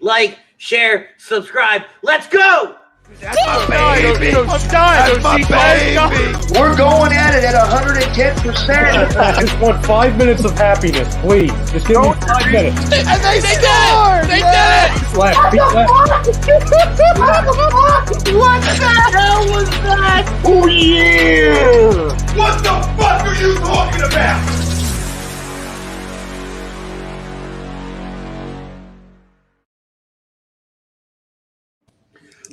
Like, share, subscribe. Let's go! That's my baby. That's my baby. We're going at it at 110%. I just want 5 minutes of happiness, please. Just give me 5 minutes. And they did it! They did it! What the hell was that? Oh, yeah! What the fuck are you talking about?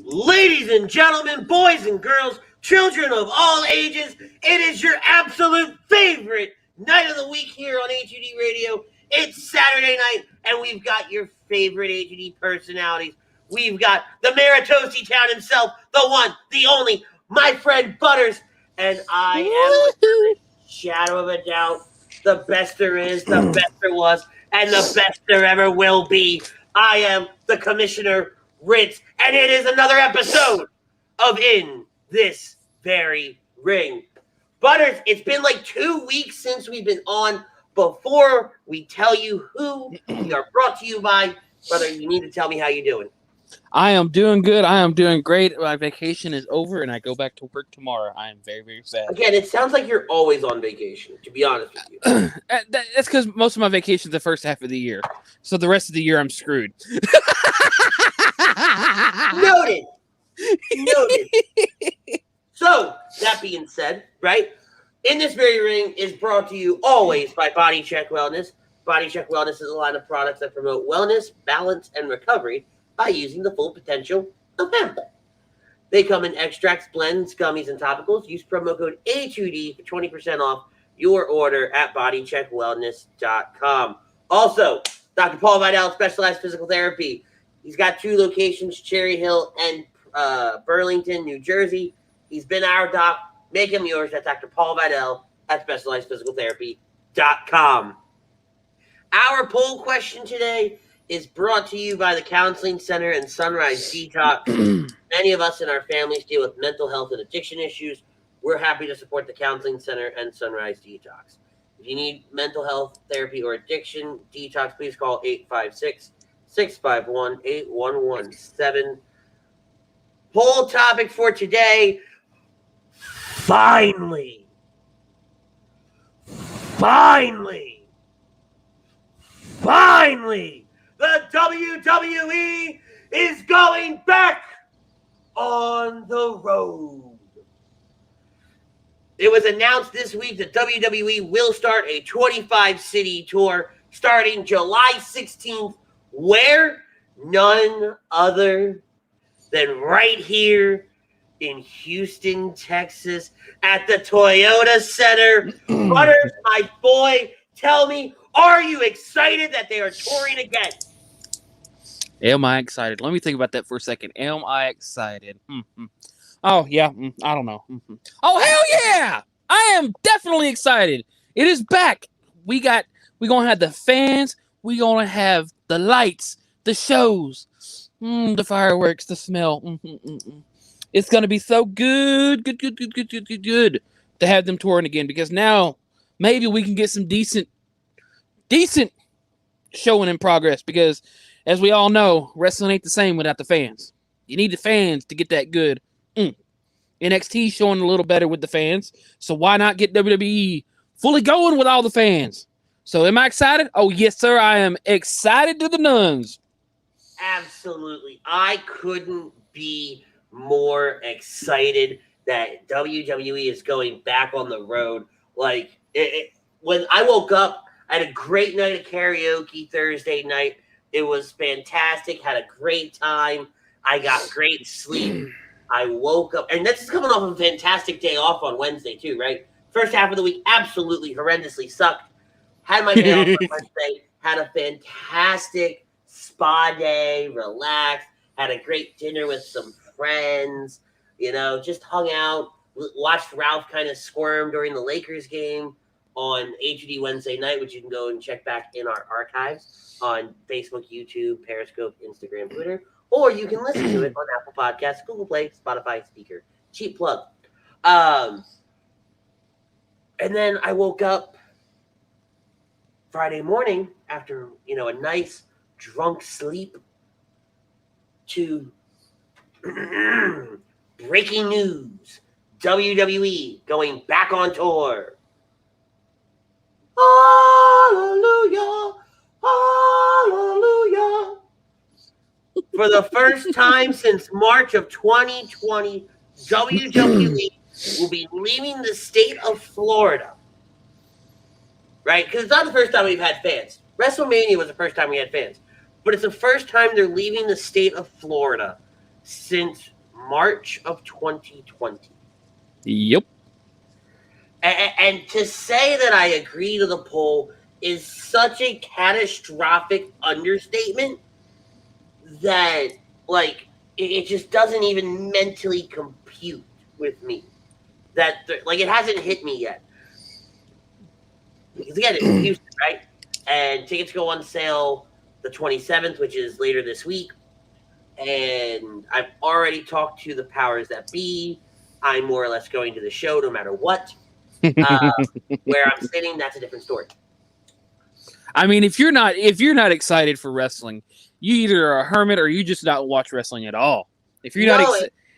Ladies and gentlemen, boys and girls, children of all ages, it is your absolute favorite night of the week here on HUD Radio. It's Saturday night, and we've got your favorite HUD personalities. We've got the mayor of Toasty Town himself, the one, the only, my friend Butters, and I am, without a shadow of a doubt, the best there is, the best there was, and the best there ever will be. I am the Commissioner Ritz, and it is another episode of In This Very Ring. Butters, it's been like 2 weeks since we've been on. Before we tell you who we are brought to you by, brother, you need to tell me how you're doing. I am doing good. I am doing great. My vacation is over, and I go back to work tomorrow. I am very, very sad. Again, it sounds like you're always on vacation, to be honest with you. That's because most of my vacation is the first half of the year. So the rest of the year, I'm screwed. Noted. So, that being said, right, In This Very Ring is brought to you always by Body Check Wellness. Body Check Wellness is a line of products that promote wellness, balance, and recovery by using the full potential of hemp. They come in extracts, blends, gummies, and topicals. Use promo code HUD for 20% off your order at bodycheckwellness.com. Also, Dr. Paul Vidal, Specialized Physical Therapy. He's got 2 locations, Cherry Hill and Burlington, New Jersey. He's been our doc. Make him yours. That's Dr. Paul Vidal at SpecializedPhysicalTherapy.com. Our poll question today is brought to you by the Counseling Center and Sunrise Detox. Many of us in our families deal with mental health and addiction issues. We're happy to support the Counseling Center and Sunrise Detox. If you need mental health, therapy, or addiction detox, please call 856-651-8117. Poll topic for today, finally, the WWE is going back on the road. It was announced this week that WWE will start a 25-city tour starting July 16th, where? None other than right here in Houston, Texas, at the Toyota Center. Butters, my boy, tell me, are you excited that they are touring again? Am I excited? Let me think about that for a second. Am I excited? Oh, yeah. I don't know. Oh, hell yeah! I am definitely excited. It is back. We're going to have the fans. We're going to have the lights, the shows, the fireworks, the smell. It's going to be so good to have them touring again, because now maybe we can get some decent showing in progress, because as we all know, wrestling ain't the same without the fans. You need the fans to get that good. NXT showing a little better with the fans, so why not get WWE fully going with all the fans? So am I excited? Oh, yes, sir. I am excited to the nuns. Absolutely. I couldn't be more excited that WWE is going back on the road. Like, when I woke up, I had a great night of karaoke Thursday night. It was fantastic. Had a great time. I got great sleep. I woke up, and this is coming off of a fantastic day off on Wednesday too, right? First half of the week absolutely horrendously sucked. Had my day off on Wednesday. Had a fantastic spa day, relaxed. Had a great dinner with some friends. Just hung out. Watched Ralph kind of squirm during the Lakers game on HUD Wednesday night, which you can go and check back in our archives on Facebook, YouTube, Periscope, Instagram, Twitter. Or you can listen to it on Apple Podcasts, Google Play, Spotify, Speaker. Cheap plug. And then I woke up Friday morning after, a nice drunk sleep. to breaking news. WWE going back on tour. Hallelujah. Hallelujah. For the first time since March of 2020, WWE will be leaving the state of Florida. Right? Because it's not the first time we've had fans. WrestleMania was the first time we had fans. But it's the first time they're leaving the state of Florida since March of 2020. Yep. And to say that I agree to the poll is such a catastrophic understatement that, like, it just doesn't even mentally compute with me. That, like, it hasn't hit me yet. Because, again, it's in Houston, right? And tickets go on sale the 27th, which is later this week. And I've already talked to the powers that be. I'm more or less going to the show no matter what. Where I'm sitting, that's a different story. I mean, if you're not excited for wrestling, you either are a hermit or you just don't watch wrestling at all. If you're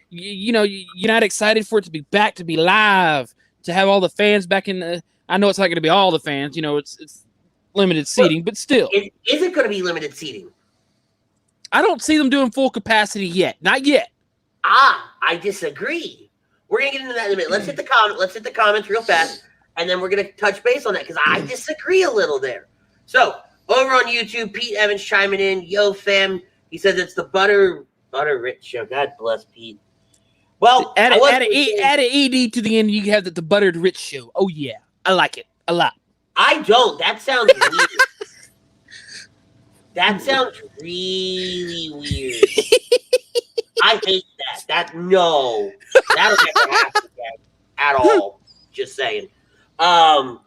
you're not excited for it to be back, to be live, to have all the fans back in the. I know it's not going to be all the fans. You know, it's limited seating, but still, Is it going to be limited seating? I don't see them doing full capacity yet. Not yet. I disagree. We're gonna get into that in a minute. Let's hit the comments real fast, and then we're gonna touch base on that because I disagree a little there. So over on YouTube, Pete Evans chiming in, yo fam. He says it's the Butter Rich show. God bless Pete. Well, add an ED to the end. You have the Buttered Rich show. Oh yeah, I like it a lot. I don't. That sounds weird. That sounds really weird. I hate that. No. That'll never happen again at all. Just saying. I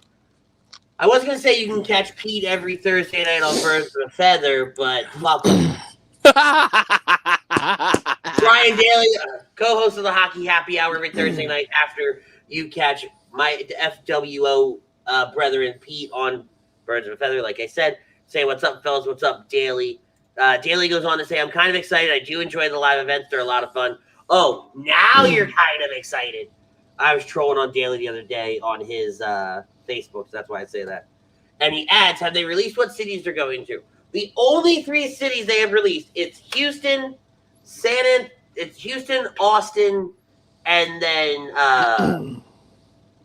was going to say you can catch Pete every Thursday night on Birds of a Feather, but fuck him. Brian Daly, co-host of the Hockey Happy Hour every Thursday night after you catch my FWO brethren Pete on Birds of a Feather. Like I said, say what's up, fellas. What's up, Daly? Daly goes on to say, I'm kind of excited. I do enjoy the live events. They're a lot of fun. Oh, now you're kind of excited. I was trolling on Daly the other day on his Facebook, so that's why I say that. And he adds, have they released what cities they're going to? The only 3 cities they have released, it's Houston, Austin, and then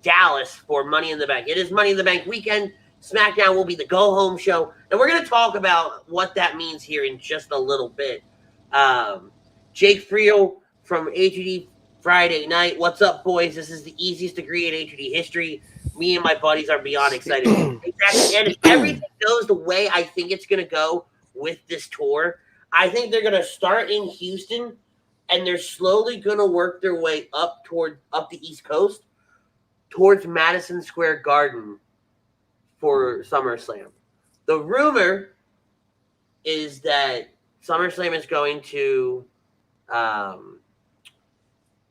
Dallas for Money in the Bank. It is Money in the Bank weekend. SmackDown will be the go-home show. And we're going to talk about what that means here in just a little bit. Jake Friel from HUD Friday night. What's up, boys? This is the easiest degree in HUD history. Me and my buddies are beyond excited. Exactly. And if everything goes the way I think it's going to go with this tour, I think they're going to start in Houston, and they're slowly going to work their way up the East Coast towards Madison Square Garden for SummerSlam. The rumor is that SummerSlam is going to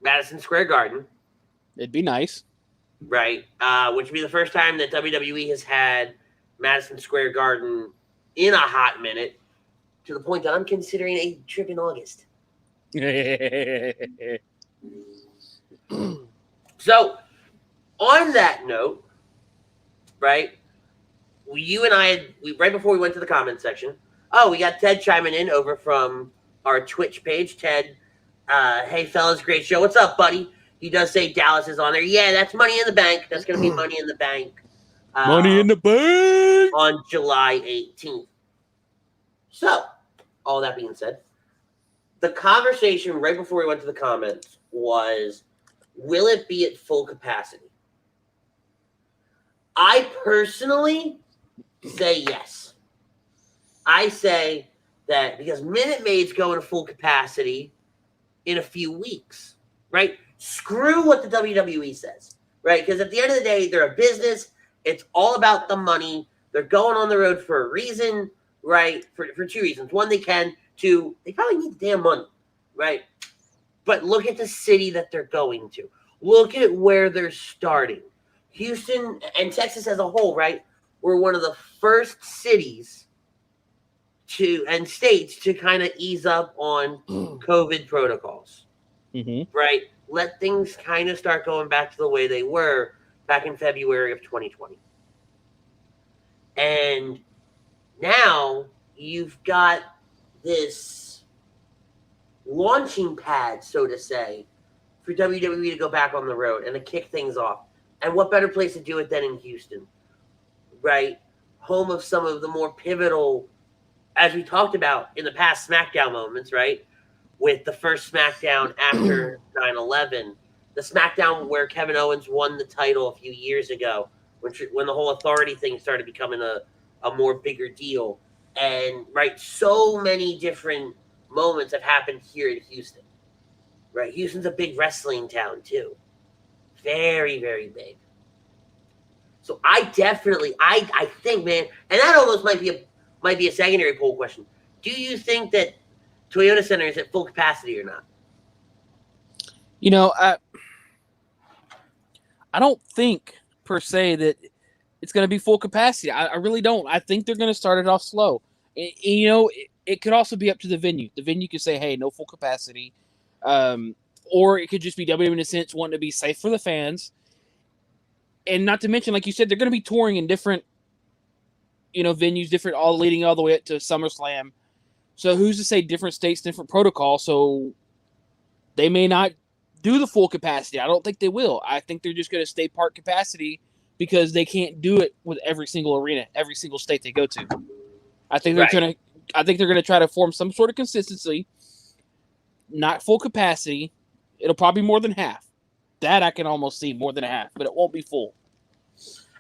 Madison Square Garden. It'd be nice. Right. Which would be the first time that WWE has had Madison Square Garden in a hot minute, to the point that I'm considering a trip in August. So, on that note, right, you and I, right before we went to the comment section, we got Ted chiming in over from our Twitch page. Ted, hey, fellas, great show. What's up, buddy? He does say Dallas is on there. Yeah, that's Money in the Bank. That's going to be Money in the Bank. Money in the Bank! On July 18th. So, all that being said, the conversation right before we went to the comments was, will it be at full capacity? I personally say yes. I say that because Minute Maid's going to full capacity in a few weeks, right? Screw what the WWE says, right? Because at the end of the day, they're a business. It's all about the money. They're going on the road for a reason, right? For 2 reasons. One, they can. 2, they probably need the damn money, right? But look at the city that they're going to. Look at where they're starting. Houston and Texas as a whole, right, were one of the first cities and states to kind of ease up on COVID protocols, right? Let things kind of start going back to the way they were back in February of 2020. And now you've got this launching pad, so to say, for WWE to go back on the road and to kick things off. And what better place to do it than in Houston, right? Home of some of the more pivotal, as we talked about in the past SmackDown moments, right? With the first SmackDown after 9/11, the SmackDown where Kevin Owens won the title a few years ago, when the whole authority thing started becoming a more bigger deal. And, right, so many different moments have happened here in Houston, right? Houston's a big wrestling town, too. Very, very big. So I think, man, and that almost might be a secondary poll question. Do you think that Toyota Center is at full capacity or not? You know, I don't think per se that it's going to be full capacity. I really don't. I think they're going to start it off slow. You know, it could also be up to the venue. The venue could say, hey, no full capacity. Or it could just be WWE in a sense wanting to be safe for the fans. And not to mention, like you said, they're going to be touring in different, venues, all leading all the way up to SummerSlam. So who's to say different states, different protocol? So they may not do the full capacity. I don't think they will. I think they're just going to stay part capacity because they can't do it with every single arena, every single state they go to. I think they're going to try to form some sort of consistency. Not full capacity. It'll probably be more than half. That I can almost see more than a half, but it won't be full.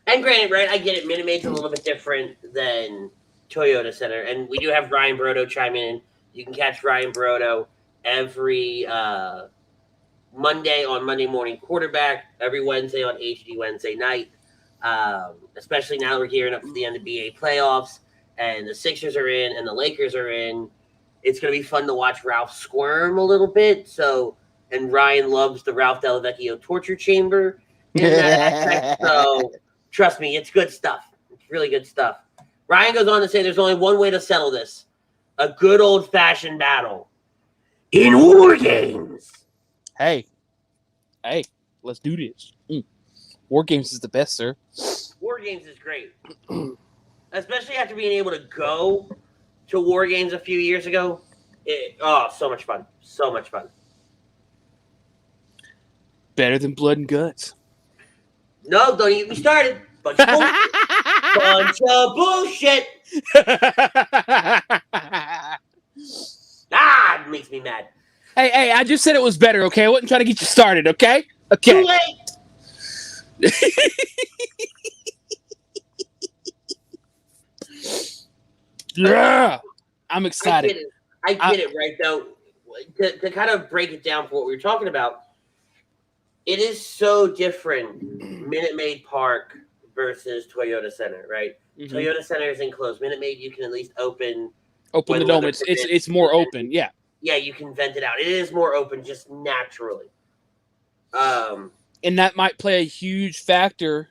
And granted, right, I get it. Minute Maid's a little bit different than Toyota Center, and we do have Ryan Brodo chime in. You can catch Ryan Brodo every Monday on Monday Morning Quarterback, every Wednesday on HD Wednesday night. Especially now we're gearing up for the NBA playoffs, and the Sixers are in, and the Lakers are in. It's going to be fun to watch Ralph squirm a little bit. And Ryan loves the Ralph Delavecchio torture chamber in that aspect. So trust me, it's good stuff. It's really good stuff. Ryan goes on to say there's only one way to settle this: a good old-fashioned battle in War Games. Hey, let's do this. War Games is the best, sir. War Games is great. Especially after being able to go to War Games a few years ago. So much fun. So much fun. Better than Blood and Guts. No, don't get me started. Bunch of bullshit. Bunch of bullshit. It makes me mad. Hey, I just said it was better, okay? I wasn't trying to get you started, okay? Okay. Too late. Yeah. I'm excited. I get it, right, though. To kind of break it down for what we were talking about, it is so different, Minute Maid Park versus Toyota Center, right? Mm-hmm. Toyota Center is enclosed. Minute Maid, you can at least open the dome. It's more open, yeah. Yeah, you can vent it out. It is more open just naturally. And that might play a huge factor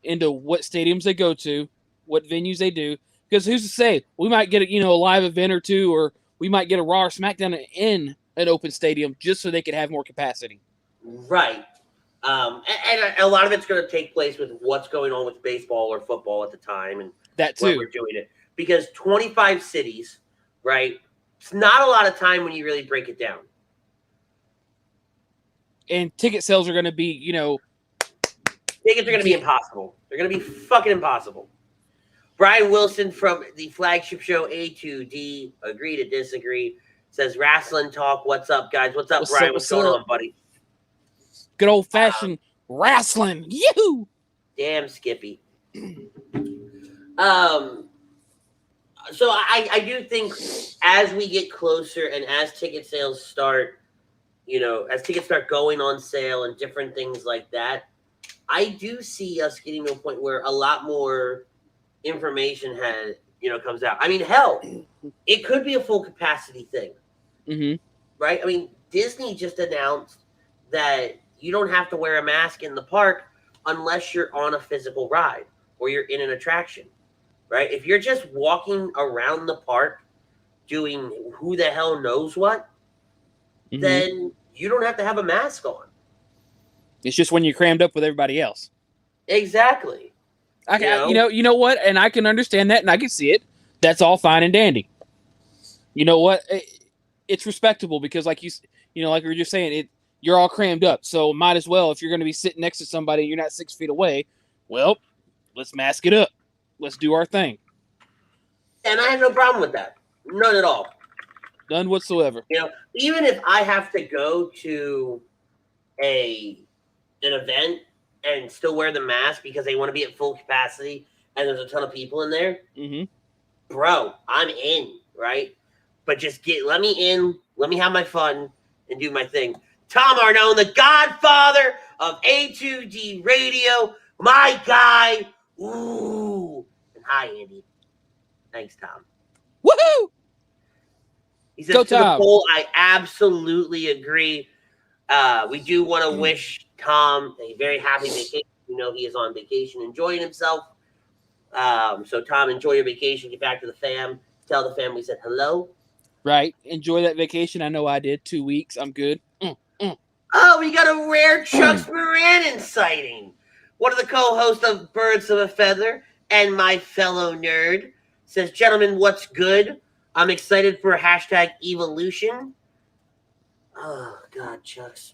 into what stadiums they go to, what venues they do. Because who's to say? We might get a live event or two, or we might get a Raw or SmackDown in an open stadium just so they could have more capacity. Right. And a lot of it's going to take place with what's going on with baseball or football at the time, and that too. When we're doing it. Because 25 cities, right? It's not a lot of time when you really break it down. And ticket sales are going to be, tickets are going to be impossible. They're going to be fucking impossible. Brian Wilson from the flagship show A2D, agree to disagree, says, Wrestling Talk, what's up, guys? What's up, Brian? What's going on, buddy? Good old-fashioned wrestling. Yoo! Damn, Skippy. So I do think as we get closer and as ticket sales start, as tickets start going on sale and different things like that, I do see us getting to a point where a lot more information comes out. I mean, hell, it could be a full capacity thing. Mm-hmm. Right? I mean, Disney just announced that you don't have to wear a mask in the park unless you're on a physical ride or you're in an attraction. right? If you're just walking around the park doing who the hell knows what, then you don't have to have a mask on. It's just when you're crammed up with everybody else. Exactly. You know what? And I can understand that, and I can see it. That's all fine and dandy. You know what? It's respectable because, like like we were just saying, you're all crammed up. So might as well, if you're going to be sitting next to somebody, you're not 6 feet away. Well, let's mask it up. Let's do our thing. And I have no problem with that. None at all. None whatsoever. Even if I have to go to an event and still wear the mask because they want to be at full capacity and there's a ton of people in there, bro, I'm in, right? But just let me in, let me have my fun and do my thing. Tom Arnone, the godfather of A2D Radio, my guy. Ooh. And hi, Andy. Thanks, Tom. Woohoo! He says, to the poll, I absolutely agree. We do want to wish Tom a very happy vacation. He is on vacation, enjoying himself. So, Tom, enjoy your vacation. Get back to the fam. Tell the fam we said hello. Right. Enjoy that vacation. I know I did. 2 weeks. I'm good. Oh, we got a rare Chuck Moran sighting. One of the co-hosts of Birds of a Feather and my fellow nerd says, gentlemen, what's good? I'm excited for hashtag evolution. Oh, God, Chucks.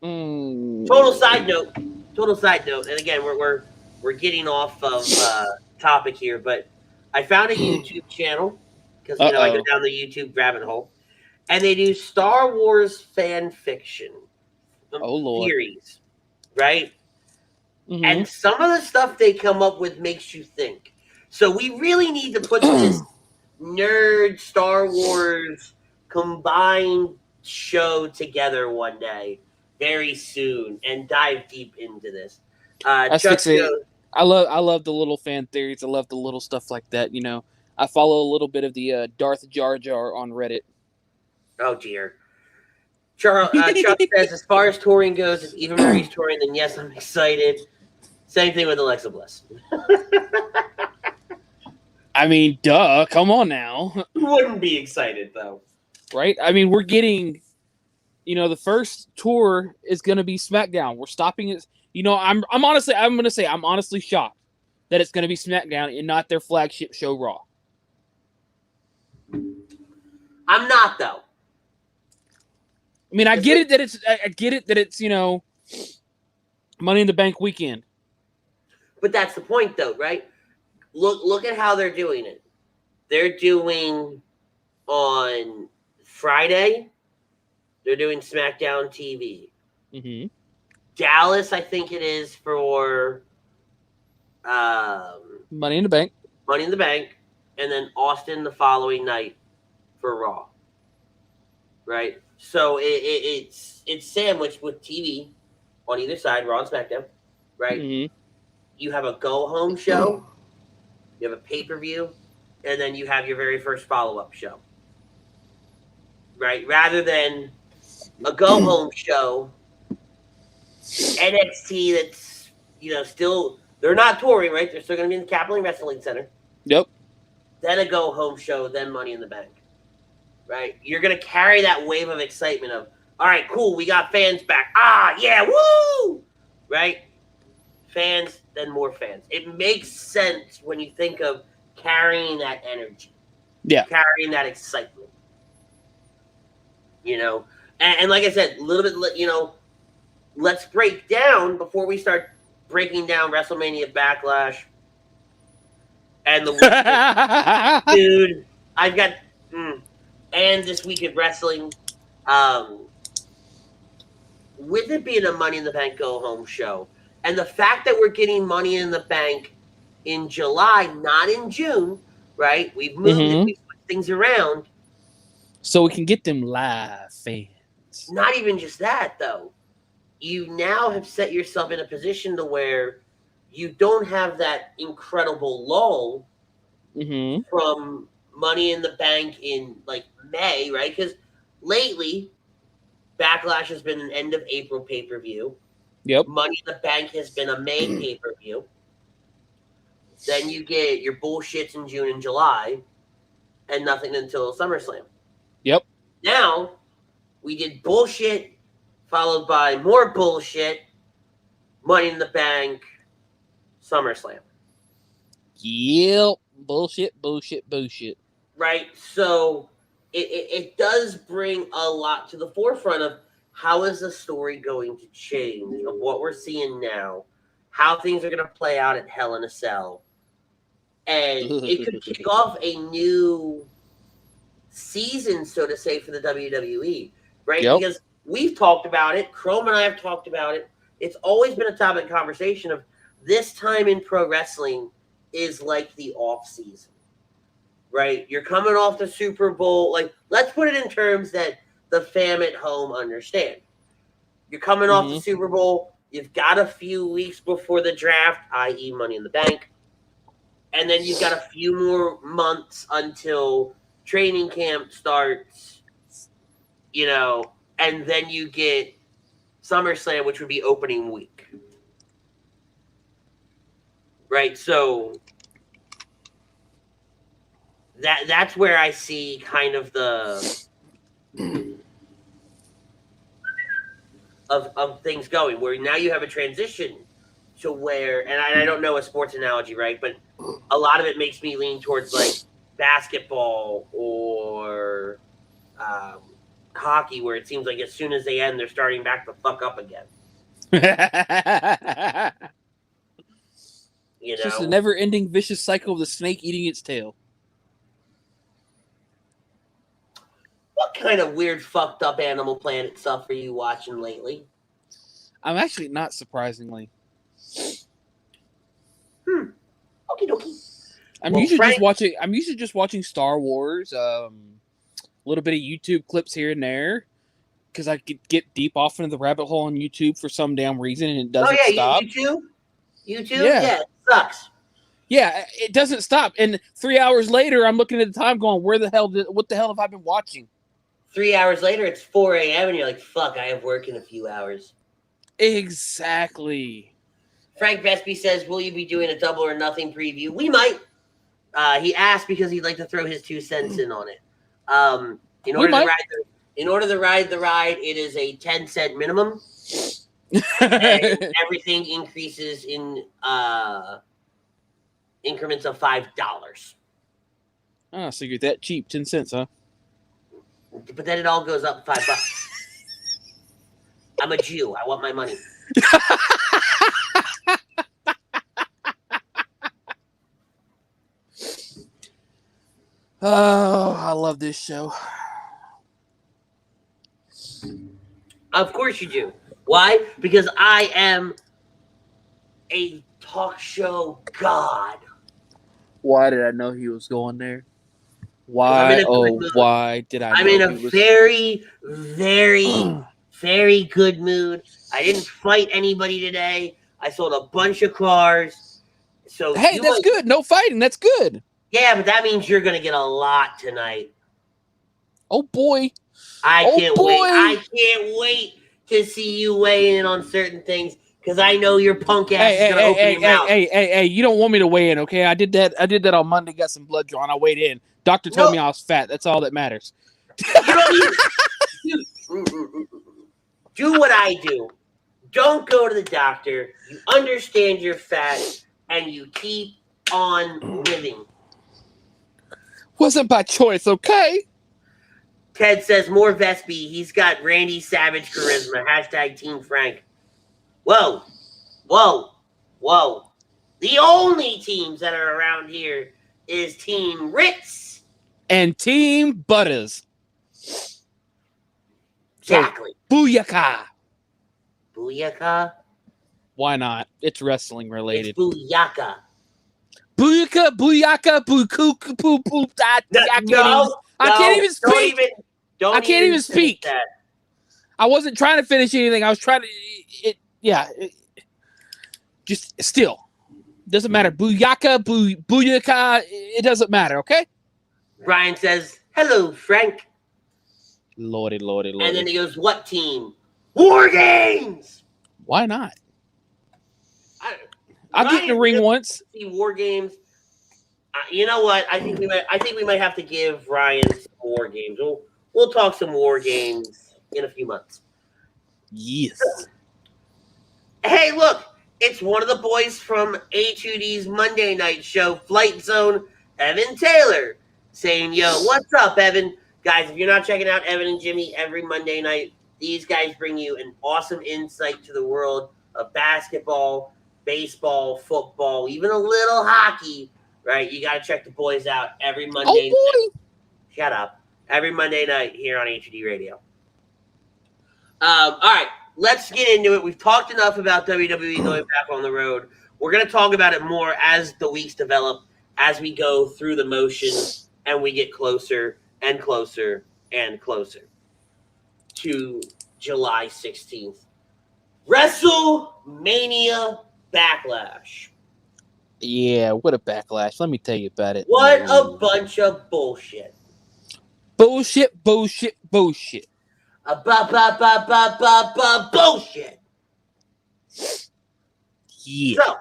Total side note. And again, we're getting off of topic here, but I found a YouTube channel because I go down the YouTube rabbit hole, and they do Star Wars fan fiction theories, right? And some of the stuff they come up with makes you think. So we really need to put this nerd Star Wars combined show together one day, very soon, and dive deep into this. I love the little fan theories. I love the little stuff like that. I follow a little bit of the Darth Jar Jar on Reddit. Oh dear. Chuck says, as far as touring goes, if Eva Marie's touring, then yes, I'm excited. Same thing with Alexa Bliss. I mean, duh. Come on now. Who wouldn't be excited, though? Right? I mean, we're getting, the first tour is going to be SmackDown. We're stopping it. I'm honestly shocked that it's going to be SmackDown and not their flagship show, Raw. I'm not, though. I mean, I get it that it's Money in the Bank weekend. But that's the point, though, right? Look at how they're doing it. They're doing on Friday. They're doing SmackDown TV. Dallas, I think it is for Money in the Bank. Money in the Bank, and then Austin the following night for Raw. Right? So it's sandwiched with TV on either side, Raw and SmackDown. Right? You have a go-home show, you have a pay-per-view, and then you have your very first follow-up show. Right? Rather than a go-home show, NXT that's, still, they're not touring, right? They're still going to be in the Capitol Wrestling Center. Yep. Then a go-home show, then Money in the Bank. Right? You're going to carry that wave of excitement of, all right, cool, we got fans back. Ah, yeah, woo! Right? Fans, then more fans. It makes sense when you think of carrying that energy. Yeah. Carrying that excitement. And like I said, a little bit, let's break down before we start breaking down WrestleMania Backlash and the dude. I've got and this week of wrestling. With it being a Money in the Bank go home show, and the fact that we're getting Money in the Bank in July, not in June, right? We've moved it, we've put things around, so we can get them live fans. Not even just that, though. You now have set yourself in a position to where you don't have that incredible lull from Money in the Bank in like May, right? Because lately, Backlash has been an end of April pay-per-view. Yep. Money in the Bank has been a May pay-per-view. Then you get your bullshits in June and July, and nothing until SummerSlam. Yep. Now, we did bullshit, followed by more bullshit, Money in the Bank, SummerSlam. Yep. Bullshit. Right? So it does bring a lot to the forefront of how is the story going to change, of what we're seeing now, how things are going to play out at Hell in a Cell. And it could kick off a new season, so to say, for the WWE, right? Yep. Because we've talked about it. Chrome and I have talked about it. It's always been a topic of conversation of this time in pro wrestling is like the off season, right? You're coming off the Super Bowl. Like, let's put it in terms that the fam at home understand. You're coming off the Super Bowl. You've got a few weeks before the draft, i.e. Money in the Bank. And then you've got a few more months until training camp starts, and then you get SummerSlam, which would be opening week. Right? So that's where I see kind of the of things going, where now you have a transition to where, and I don't know a sports analogy, right? But a lot of it makes me lean towards like basketball or hockey, where it seems like as soon as they end, they're starting back the fuck up again. It's just a never-ending vicious cycle of the snake eating its tail. What kind of weird, fucked up Animal Planet stuff are you watching lately? I'm actually not, surprisingly. Okie dokie. I'm usually just watching Star Wars, a little bit of YouTube clips here and there, because I could get deep off into the rabbit hole on YouTube for some damn reason, and it doesn't stop. YouTube? Yeah, it sucks. Yeah, it doesn't stop. And 3 hours later, I'm looking at the time going, what the hell have I been watching? 3 hours later, it's 4 a.m. and you're like, fuck, I have work in a few hours. Exactly. Frank Vespi says, will you be doing a Double or Nothing preview? We might. He asked because he'd like to throw his 2 cents in on it. In order to ride the ride, it is a 10-cent minimum. And everything increases in increments of $5. Oh, so you're that cheap, 10 cents, huh? But then it all goes up $5. I'm a Jew. I want my money. Oh, I love this show. Of course you do. Why? Because I am a talk show god. Why did I know he was going there? Why did I know? I'm in a very, very, very good mood. I didn't fight anybody today. I sold a bunch of cars. So hey, that's good. No fighting. That's good. Yeah, but that means you're going to get a lot tonight. Oh, boy. I can't wait. I can't wait to see you weigh in on certain things, because I know your punk ass is going to open your mouth. Hey, you don't want me to weigh in, okay? I did that on Monday, got some blood drawn. I weighed in. Doctor told me I was fat. That's all that matters. You don't need do what I do. Don't go to the doctor. You understand you're fat, and you keep on living. Wasn't by choice, okay? Ted says, more Vespi. He's got Randy Savage charisma. Hashtag Team Frank. Whoa. The only teams that are around here is Team Ritz and Team Butters. Exactly. So, booyaka. Booyaka? Why not? It's wrestling related. It's booyaka. Booyaka, bookuka, poo, poo, I can't even speak. I can't even speak. That. I wasn't trying to finish anything. I was trying to. Just still doesn't matter. Booyaka, booyaka. It doesn't matter. Okay. Brian says, "Hello, Frank." Lordy. And then he goes, "What team? War Games." Why not? I'll get in the ring once. See War Games. You know what? I think we might have to give Ryan some War Games. We'll talk some War Games in a few months. Yes. Hey, look, it's one of the boys from A2D's Monday night show, Flight Zone, Evan Taylor, saying, yo, what's up, Evan? Guys, if you're not checking out Evan and Jimmy every Monday night, these guys bring you an awesome insight to the world of basketball, baseball, football, even a little hockey, right? You got to check the boys out every Monday night. Shut up. Every Monday night here on A2D Radio. All right, let's get into it. We've talked enough about WWE going back on the road. We're going to talk about it more as the weeks develop, as we go through the motions, and we get closer and closer and closer to July 16th. WrestleMania Backlash. Yeah, what a backlash. Let me tell you about it. What a bunch of bullshit. Bullshit. Bullshit. Yeah. So,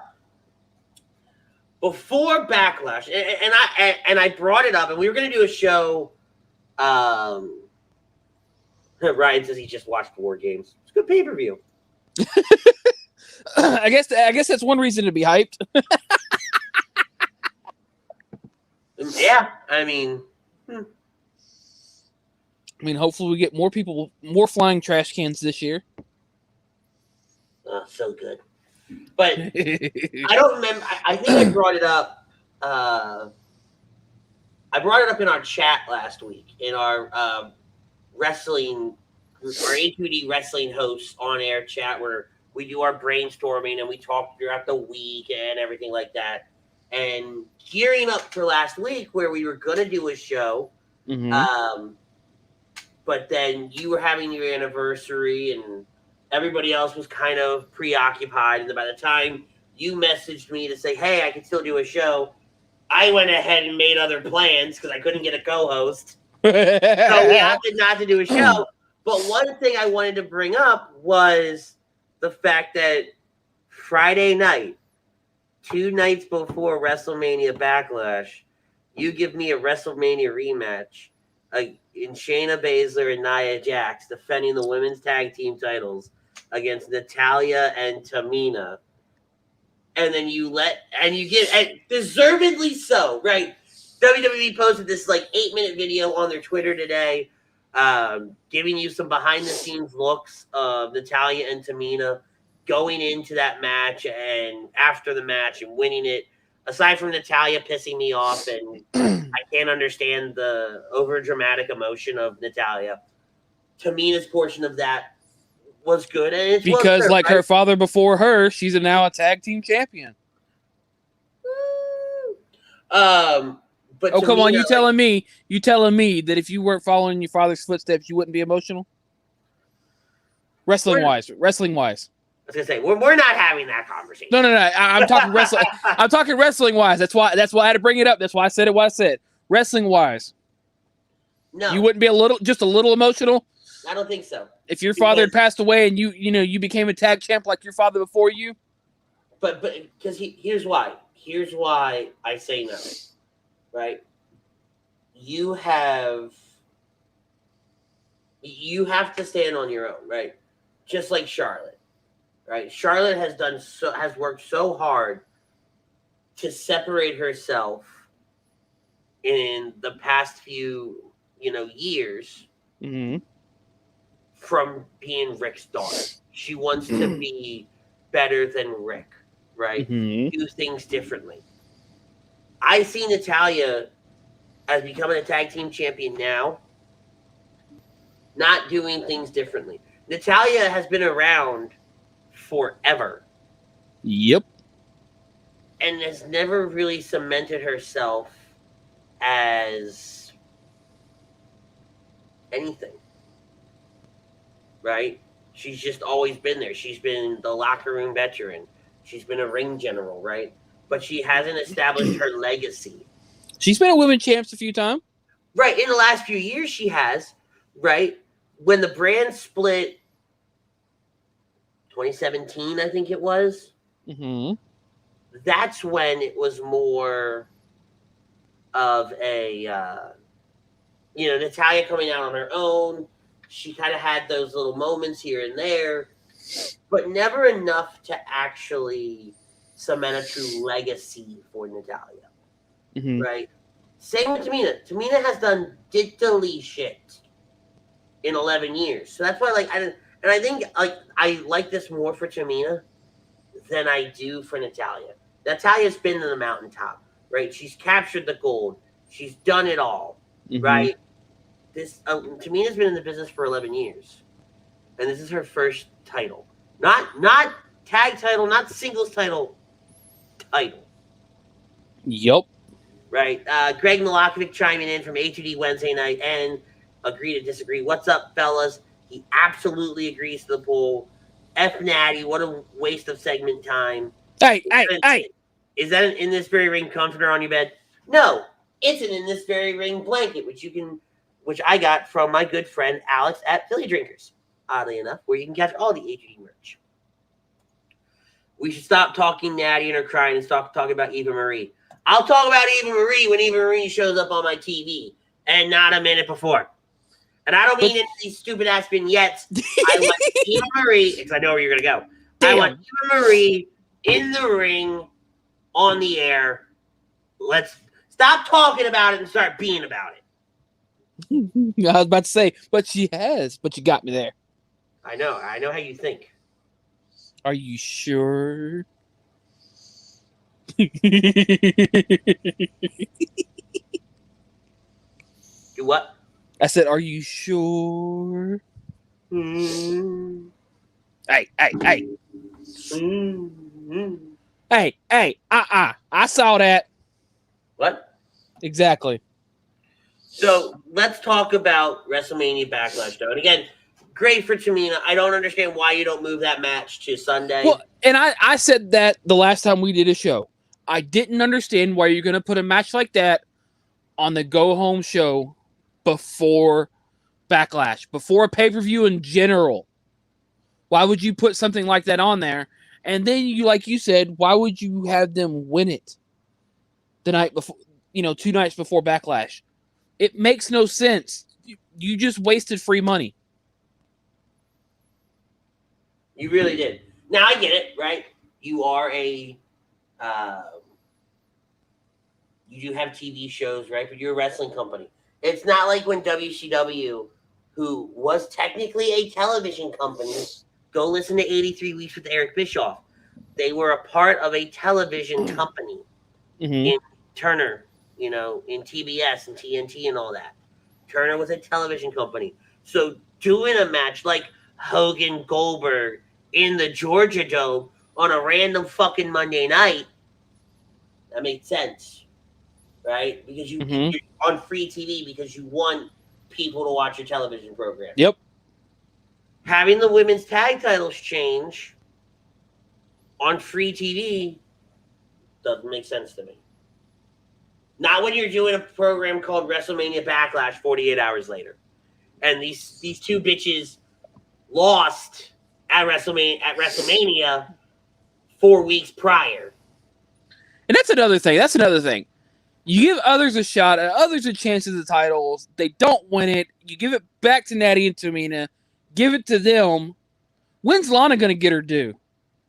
before Backlash, and I brought it up, and we were going to do a show. Ryan says he just watched War Games. It's a good pay-per-view. I guess that's one reason to be hyped. Yeah, I mean, hopefully we get more flying trash cans this year. Oh, so good. But I don't remember. I think I brought it up. I brought it up in our chat last week in our wrestling, our A2D wrestling hosts on air chat where we do our brainstorming and we talk throughout the week and everything like that. And gearing up for last week where we were going to do a show, but then you were having your anniversary and everybody else was kind of preoccupied. And by the time you messaged me to say, hey, I can still do a show, I went ahead and made other plans because I couldn't get a co-host. So we opted not to do a show. But one thing I wanted to bring up was the fact that Friday night, 2 nights before WrestleMania Backlash, you give me a WrestleMania rematch in Shayna Baszler and Nia Jax defending the women's tag team titles against Natalya and Tamina. And then you get, and deservedly so, right? WWE posted this 8-minute video on their Twitter today, giving you some behind-the-scenes looks of Natalya and Tamina going into that match and after the match and winning it. Aside from Natalya pissing me off, and I can't understand the over-dramatic emotion of Natalya, Tamina's portion of that was good. And it's because, her father before her, she's now a tag team champion. But oh, come Tamina, on! You telling me that if you weren't following your father's footsteps, you wouldn't be emotional? Wrestling wise. I was gonna say we're not having that conversation. No. I'm talking wrestling. I'm talking wrestling wise. That's why I had to bring it up. That's why I said it. What I said. Wrestling wise. No, you wouldn't be just a little emotional. I don't think so. If your father had passed away and you became a tag champ like your father before you. But because here's why. Here's why I say no. Right? You have to stand on your own, right? Just like Charlotte. Right? Charlotte has worked so hard to separate herself in the past few, years from being Rick's daughter. She wants to be better than Rick, right? Do things differently. I see Natalya as becoming a tag team champion now, not doing things differently. Natalya has been around forever. Yep. And has never really cemented herself as anything. Right? She's just always been there. She's been the locker room veteran. She's been a ring general, right? But she hasn't established her legacy. She's been a women's champ a few times. Right. In the last few years, she has. Right? When the brand split 2017, I think it was. that's when it was more of a, Natalya coming out on her own. She kind of had those little moments here and there, but never enough to actually cement a true legacy for Natalya. Mm-hmm. Right? Same with Tamina. Tamina has done diddly shit in 11 years. So that's why, I think I like this more for Tamina than I do for Natalya. Natalya's been to the mountaintop, right? She's captured the gold. She's done it all, right? Tamina's been in the business for 11 years, and this is her first title. Not tag title, not singles title. Yep. Right. Greg Milakovic chiming in from A2D Wednesday night and agree to disagree. What's up, fellas? He absolutely agrees to the poll. F Natty, what a waste of segment time. Hey. Is that an In This Very Ring comforter on your bed? No, it's an In This Very Ring blanket, which I got from my good friend Alex at Philly Drinkers, oddly enough, where you can catch all the A2D merch. We should stop talking Natty and her crying and stop talking about Eva Marie. I'll talk about Eva Marie when Eva Marie shows up on my TV, and not a minute before. And I don't mean any of these stupid-ass vignettes. I want Eva Marie, because I know where you're going to go. Damn. I want Eva Marie in the ring, on the air. Let's stop talking about it and start being about it. I was about to say, but she has. But you got me there. I know how you think. Are you sure? Do what? I said, are you sure? Mm-hmm. Hey. Mm-hmm. Hey, I saw that. What? Exactly. So let's talk about WrestleMania Backlash, though. And again, great for Tamina. I don't understand why you don't move that match to Sunday. Well, and I said that the last time we did a show. I didn't understand why you're going to put a match like that on the go-home show before Backlash, before a pay-per-view in general. Why would you put something like that on there? And then you, like you said, why would you have them win it the night before, 2 nights before Backlash? It makes no sense. You just wasted free money. You really did. Now I get it, right? You are you do have TV shows, right? But you're a wrestling company. It's not like when WCW, who was technically a television company, go listen to 83 Weeks with Eric Bischoff. They were a part of a television company in Turner, in TBS and TNT and all that. Turner was a television company. So doing a match like Hogan Goldberg in the Georgia Dome on a random fucking Monday night, that made sense, right? Because you're on free TV because you want people to watch your television program. Yep. Having the women's tag titles change on free TV doesn't make sense to me. Not when you're doing a program called WrestleMania Backlash 48 hours later. And these two bitches lost at WrestleMania 4 weeks prior. And that's another thing. You give others a shot, and others a chance at the titles. They don't win it. You give it back to Natty and Tamina. Give it to them. When's Lana going to get her due?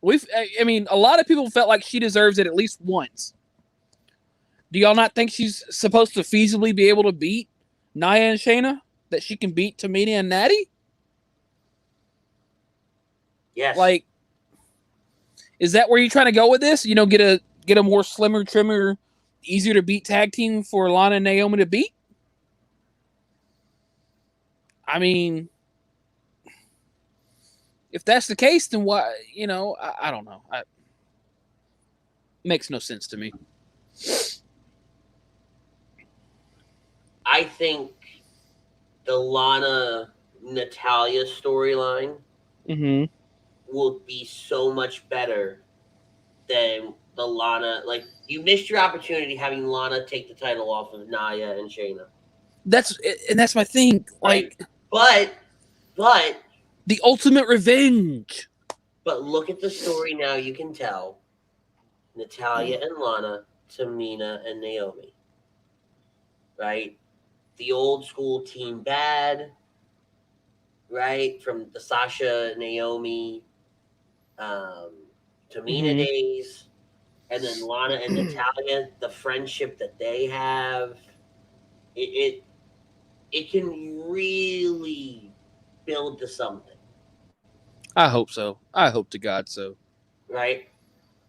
A lot of people felt like she deserves it at least once. Do y'all not think she's supposed to feasibly be able to beat Nia and Shayna? That she can beat Tamina and Natty? Yes. Is that where you're trying to go with this? Get a more slimmer, trimmer, easier to beat tag team for Lana and Naomi to beat? I mean, if that's the case, then why? I don't know. It makes no sense to me. I think the Lana Natalya storyline will be so much better than the Lana. You missed your opportunity having Lana take the title off of Nia and Shayna. That's my thing. But the ultimate revenge. But look at the story now. You can tell Natalya and Lana, Tamina and Naomi. Right? The old school Team Bad, right? From the Sasha, Naomi, Tamina days. And then Lana and Natalya, the friendship that they have. It can really build to something. I hope so. I hope to God so. Right?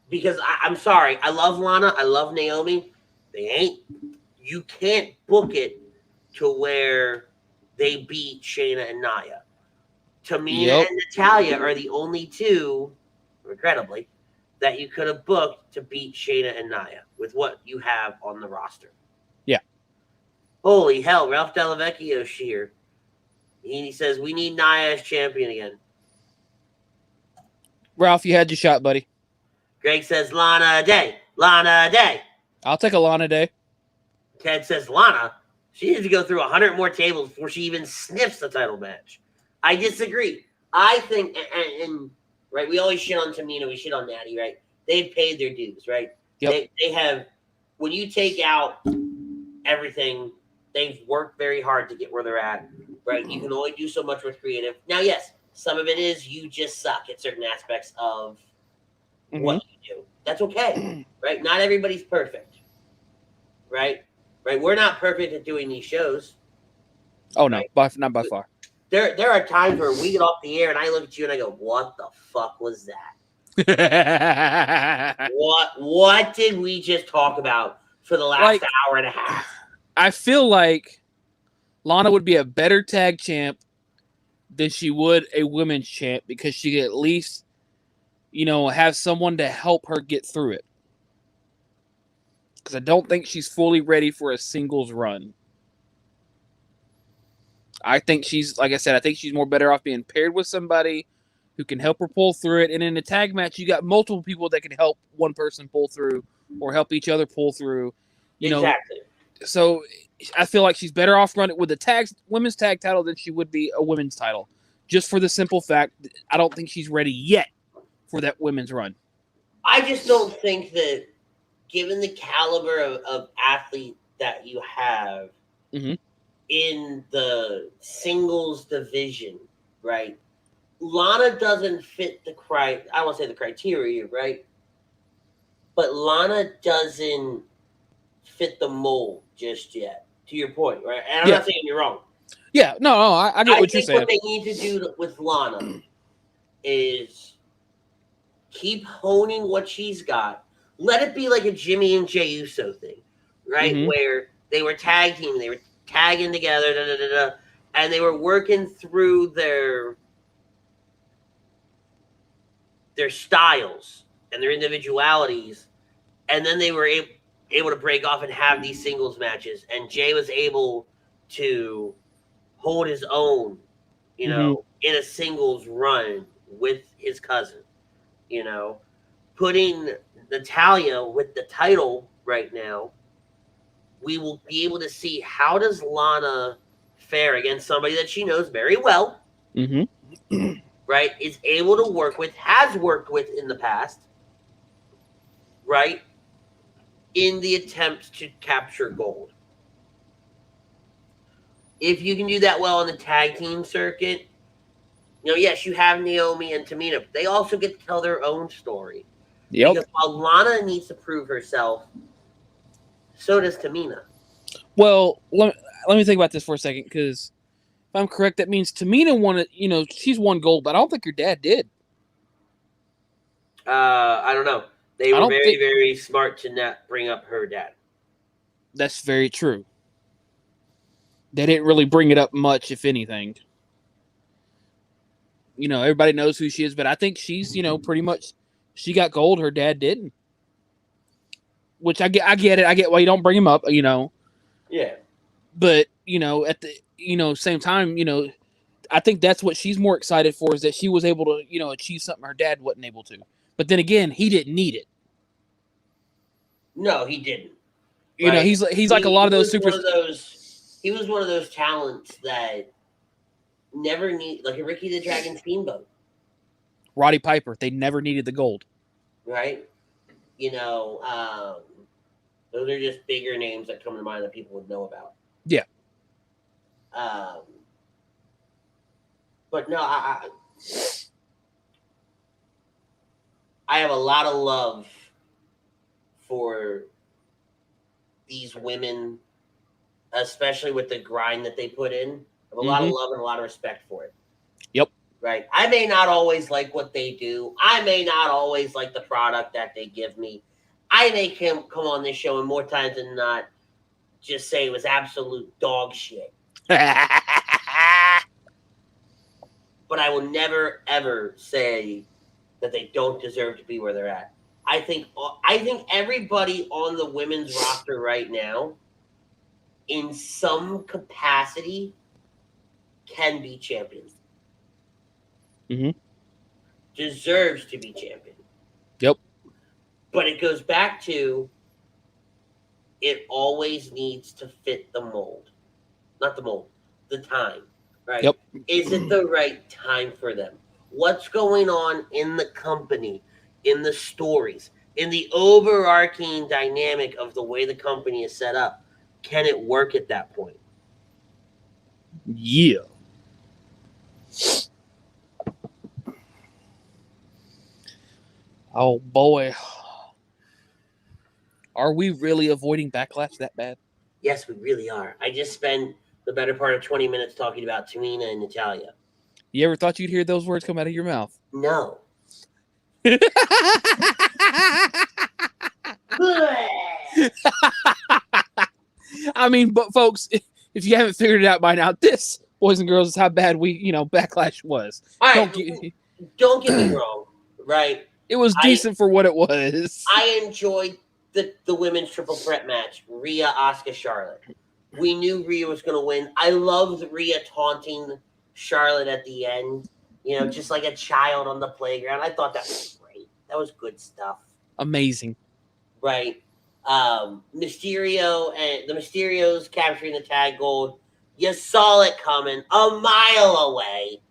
Because I'm sorry, I love Lana, I love Naomi. You can't book it to where they beat Shayna and Nia. Tamina and Natalya are the only two, regrettably, that you could have booked to beat Shayna and Nia with what you have on the roster. Yeah. Holy hell, Ralph Delavecchio's here. He says, we need Nia as champion again. Ralph, you had your shot, buddy. Greg says, Lana Day. Lana Day. I'll take a Lana Day. Ted says, Lana, she needs to go through 100 more tables before she even sniffs the title match. I disagree. I think, and right, we always shit on Tamina, we shit on Natty, right? They've paid their dues, right? Yep. They have, when you take out everything, they've worked very hard to get where they're at, right? You can only do so much with creative. Now, yes, some of it is you just suck at certain aspects of what you do. That's okay, right? Not everybody's perfect, right? Right? We're not perfect at doing these shows. Oh, no, not by far. There are times where we get off the air and I look at you and I go, what the fuck was that? What did we just talk about for the last hour and a half? I feel like Lana would be a better tag champ than she would a women's champ because she could at least, have someone to help her get through it. Because I don't think she's fully ready for a singles run. I think like I said, I think she's more better off being paired with somebody who can help her pull through it. And in a tag match, you got multiple people that can help one person pull through or help each other pull through. Exactly. So I feel like she's better off running with a women's tag title than she would be a women's title. Just for the simple fact, I don't think she's ready yet for that women's run. I just don't think that, given the caliber of athlete that you have in the singles division, right? Lana doesn't fit I don't want to say the criteria, right? But Lana doesn't fit the mold just yet, to your point, right? And I'm not saying you're wrong. Yeah, no, I get what you're saying. What they need to do with Lana is keep honing what she's got. Let it be like a Jimmy and Jey Uso thing, right? Where they were tag team, they were tagging together, and they were working through their styles and their individualities, and then they were able to break off and have these singles matches. And Jey was able to hold his own, in a singles run with his cousin, putting Natalya with the title right now. We will be able to see how does Lana fare against somebody that she knows very well, right? Is able to work with, has worked with in the past, right? In the attempt to capture gold. If you can do that well on the tag team circuit, yes, you have Naomi and Tamina, but they also get to tell their own story. Yep. Because while Lana needs to prove herself, so does Tamina. Well, let me think about this for a second, because if I'm correct, that means Tamina won it. She's won gold, but I don't think her dad did. I don't know. They were very smart to not bring up her dad. That's very true. They didn't really bring it up much, if anything. Everybody knows who she is, but I think she's, pretty much, she got gold. Her dad didn't. Which I get it. I get why you don't bring him up, Yeah. But, at the, same time, I think that's what she's more excited for, is that she was able to, achieve something her dad wasn't able to. But then again, he didn't need it. No, he didn't. Right? He's like a lot of those super. He was one of those talents that never need, like a Ricky the Dragon Steamboat. Roddy Piper. They never needed the gold. Right? You know, those are just bigger names that come to mind that people would know about. Yeah. But no, I have a lot of love for these women, especially with the grind that they put in. I have a lot of love and a lot of respect for it. Yep. Right. I may not always like what they do. I may not always like the product that they give me. I may come on this show and more times than not just say it was absolute dog shit. But I will never, ever say that they don't deserve to be where they're at. I think everybody on the women's roster right now, in some capacity, can be champions. Deserves to be champion. Yep. But it goes back to it always needs to fit the mold. Not the mold, the time. Right? Yep. Is it the right time for them? What's going on in the company, in the stories, in the overarching dynamic of the way the company is set up? Can it work at that point? Yeah. Oh boy. Are we really avoiding Backlash that bad? Yes, we really are. I just spent the better part of 20 minutes talking about Tamina and Natalia. You ever thought you'd hear those words come out of your mouth? No. I mean, but folks, if you haven't figured it out by now, this, boys and girls, is how bad Backlash was. All right, don't get me wrong, right? It was decent for what it was. I enjoyed the women's triple threat match, Rhea, Asuka, Charlotte. We knew Rhea was going to win. I loved Rhea taunting Charlotte at the end, just like a child on the playground. I thought that was great. That was good stuff. Amazing. Right. Mysterio and the Mysterios capturing the tag gold. You saw it coming a mile away.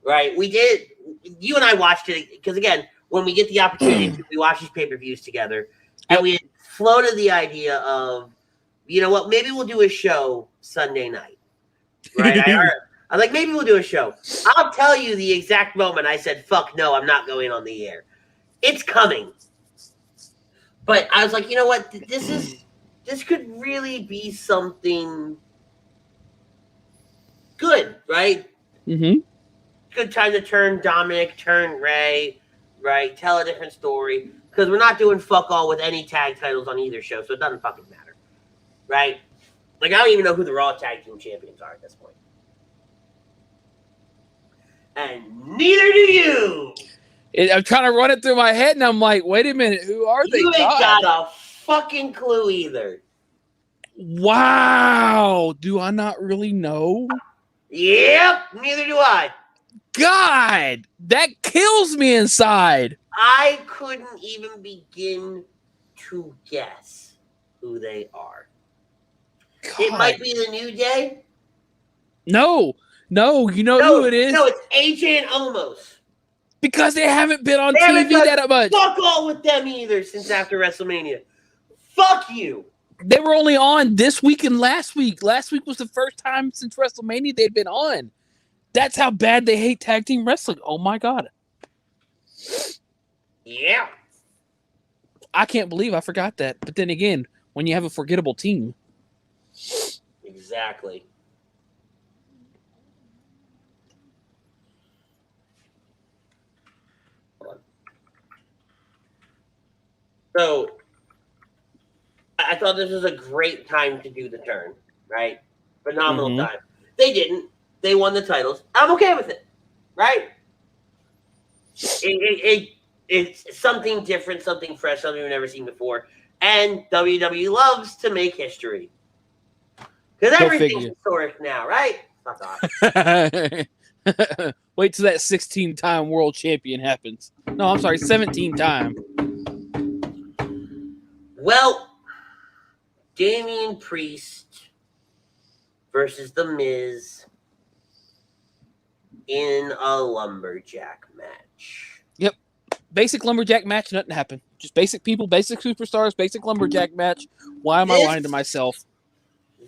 Right. We did. You and I watched it because, again, when we get the opportunity, we watch these pay-per-views together. And we had floated the idea of, you know what, maybe we'll do a show Sunday night. Right? I'm like, maybe we'll do a show. I'll tell you the exact moment I said, fuck no, I'm not going on the air. It's coming. But I was like, you know what, this could really be something good, right? Mm-hmm. Good time to turn Dominic, turn Ray, right? Tell a different story. Because we're not doing fuck all with any tag titles on either show, so it doesn't fucking matter. Right? Like, I don't even know who the Raw Tag Team Champions are at this point. And neither do you! I'm trying to run it through my head, and I'm like, wait a minute, who are they? You ain't got a fucking clue either. Wow! Do I not really know? Yep, neither do I. God! That kills me inside! I couldn't even begin to guess who they are. God. It might be the New Day. No, you know who it is? No, it's AJ and Omos. Because they haven't been on TV that much. Fuck all with them either since after WrestleMania. Fuck you. They were only on this week and last week. Last week was the first time since WrestleMania they'd been on. That's how bad they hate tag team wrestling. Oh my God. Yeah. I can't believe I forgot that. But then again, when you have a forgettable team. Exactly. So, I thought this was a great time to do the turn, right? Phenomenal time. They didn't. They won the titles. I'm okay with it, right? It's something different, something fresh, something we've never seen before. And WWE loves to make history. Because everything's historic now, right? Fuck off. Wait till that 16-time world champion happens. No, I'm sorry, 17-time. Well, Damian Priest versus The Miz in a lumberjack match. Yep. basic lumberjack match, nothing happened. Just basic people, basic superstars, basic lumberjack match. Why am I lying to myself?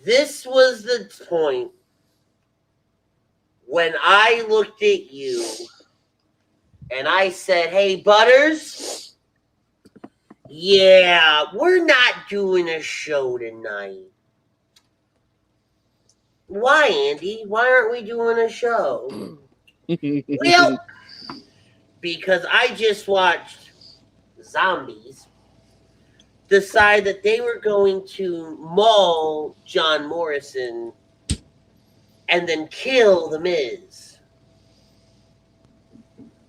This was the point when I looked at you and I said, hey, Butters, yeah, we're not doing a show tonight. Why, Andy? Why aren't we doing a show? Well, because I just watched Zombies decide that they were going to maul John Morrison and then kill The Miz.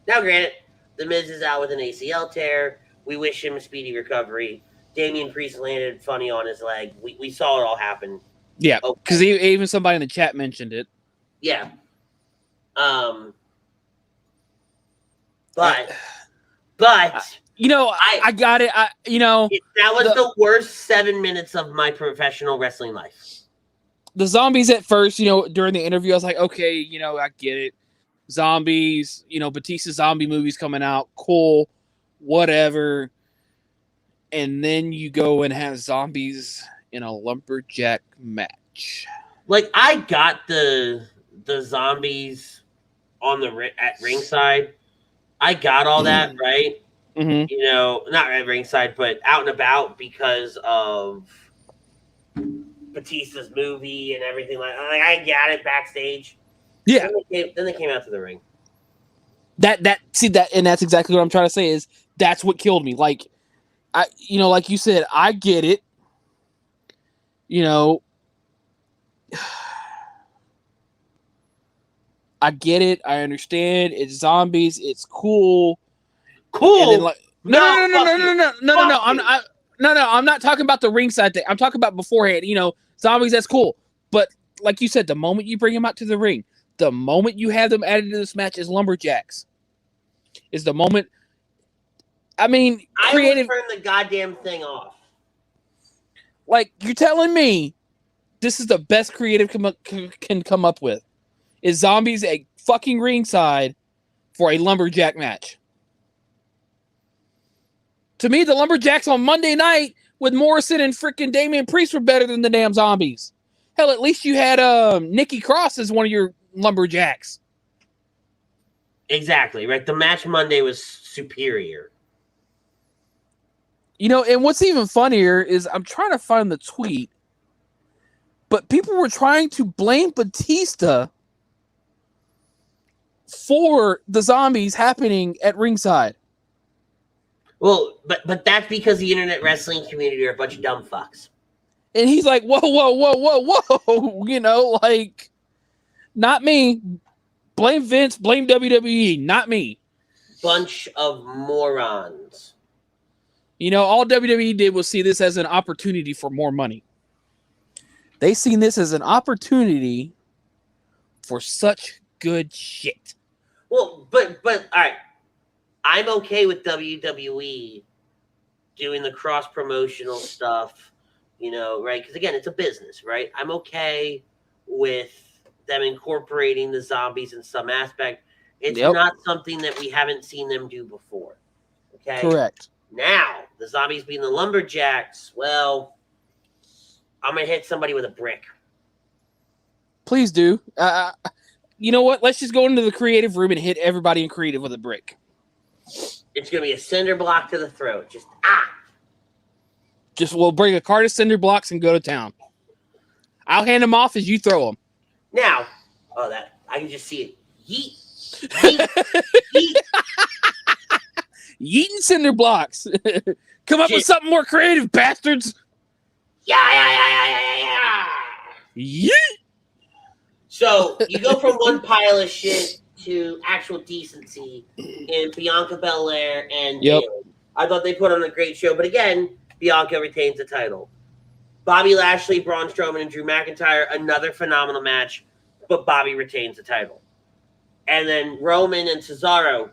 Now, granted, The Miz is out with an ACL tear. We wish him a speedy recovery. Damian Priest landed funny on his leg. We saw it all happen. Yeah, because even somebody in the chat mentioned it. Yeah. But you know, I got it. That was the worst 7 minutes of my professional wrestling life. The zombies at first, during the interview, I was like, okay, I get it. Zombies, Batista's zombie movie's coming out. Cool, whatever. And then you go and have zombies in a lumberjack match. Like, I got the zombies at ringside. I got all that, right? Mm-hmm. Not at ringside, but out and about because of Batista's movie and everything like I got it backstage. Yeah. Then they came out to the ring. And that's exactly what I'm trying to say is that's what killed me. Like, like you said, I get it. I get it. I understand. It's zombies. It's cool. Cool. No. I'm not talking about the ringside thing. I'm talking about beforehand. Zombies. That's cool. But like you said, the moment you bring them out to the ring, the moment you have them added to this match as lumberjacks, is the moment. I mean, creative. I would turn the goddamn thing off. Like, you're telling me this is the best creative can come up with is zombies at fucking ringside for a lumberjack match. To me, the lumberjacks on Monday night with Morrison and freaking Damian Priest were better than the damn zombies. Hell, at least you had Nikki Cross as one of your lumberjacks. Exactly, right? The match Monday was superior. And what's even funnier is I'm trying to find the tweet, but people were trying to blame Batista for the zombies happening at ringside. Well, but that's because the internet wrestling community are a bunch of dumb fucks. And he's like, whoa, like, not me. Blame Vince, blame WWE, not me. Bunch of morons. All WWE did was see this as an opportunity for more money. They seen this as an opportunity for such good shit. Well, but all right. I'm okay with WWE doing the cross-promotional stuff, right? Because, again, it's a business, right? I'm okay with them incorporating the zombies in some aspect. It's not something that we haven't seen them do before, okay? Correct. Now, the zombies being the lumberjacks, well, I'm going to hit somebody with a brick. Please do. You know what? Let's just go into the creative room and hit everybody in creative with a brick. It's going to be a cinder block to the throat. We'll bring a cart of cinder blocks and go to town. I'll hand them off as you throw them. Now, I can just see it. Yeet. Yeet. Yeet. Yeeting cinder blocks. Come up with something more creative, bastards. Yeah. Yeet. So, you go from one pile of shit to actual decency in Bianca Belair and Bayley. I thought they put on a great show, but again, Bianca retains the title. Bobby Lashley, Braun Strowman, and Drew McIntyre, another phenomenal match, but Bobby retains the title. And then Roman and Cesaro.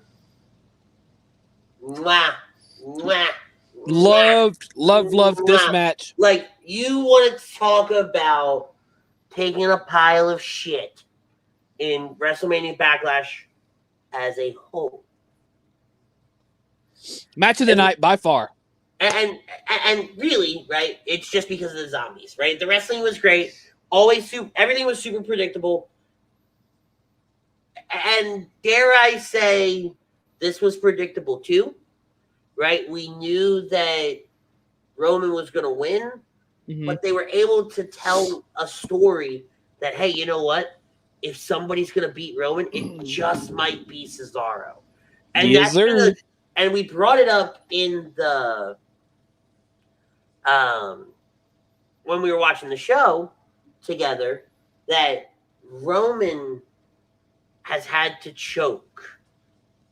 Mwah, mwah, Loved this match. Like, you want to talk about taking a pile of shit in WrestleMania Backlash as a whole. Match of the night by far. And really, right? It's just because of the zombies, right? The wrestling was great. Everything was super predictable. And dare I say, this was predictable too, right? We knew that Roman was going to win, but they were able to tell a story that, hey, you know what? If somebody's going to beat Roman, it just might be Cesaro. And Yes, sir. And we brought it up in the when we were watching the show together that Roman has had to choke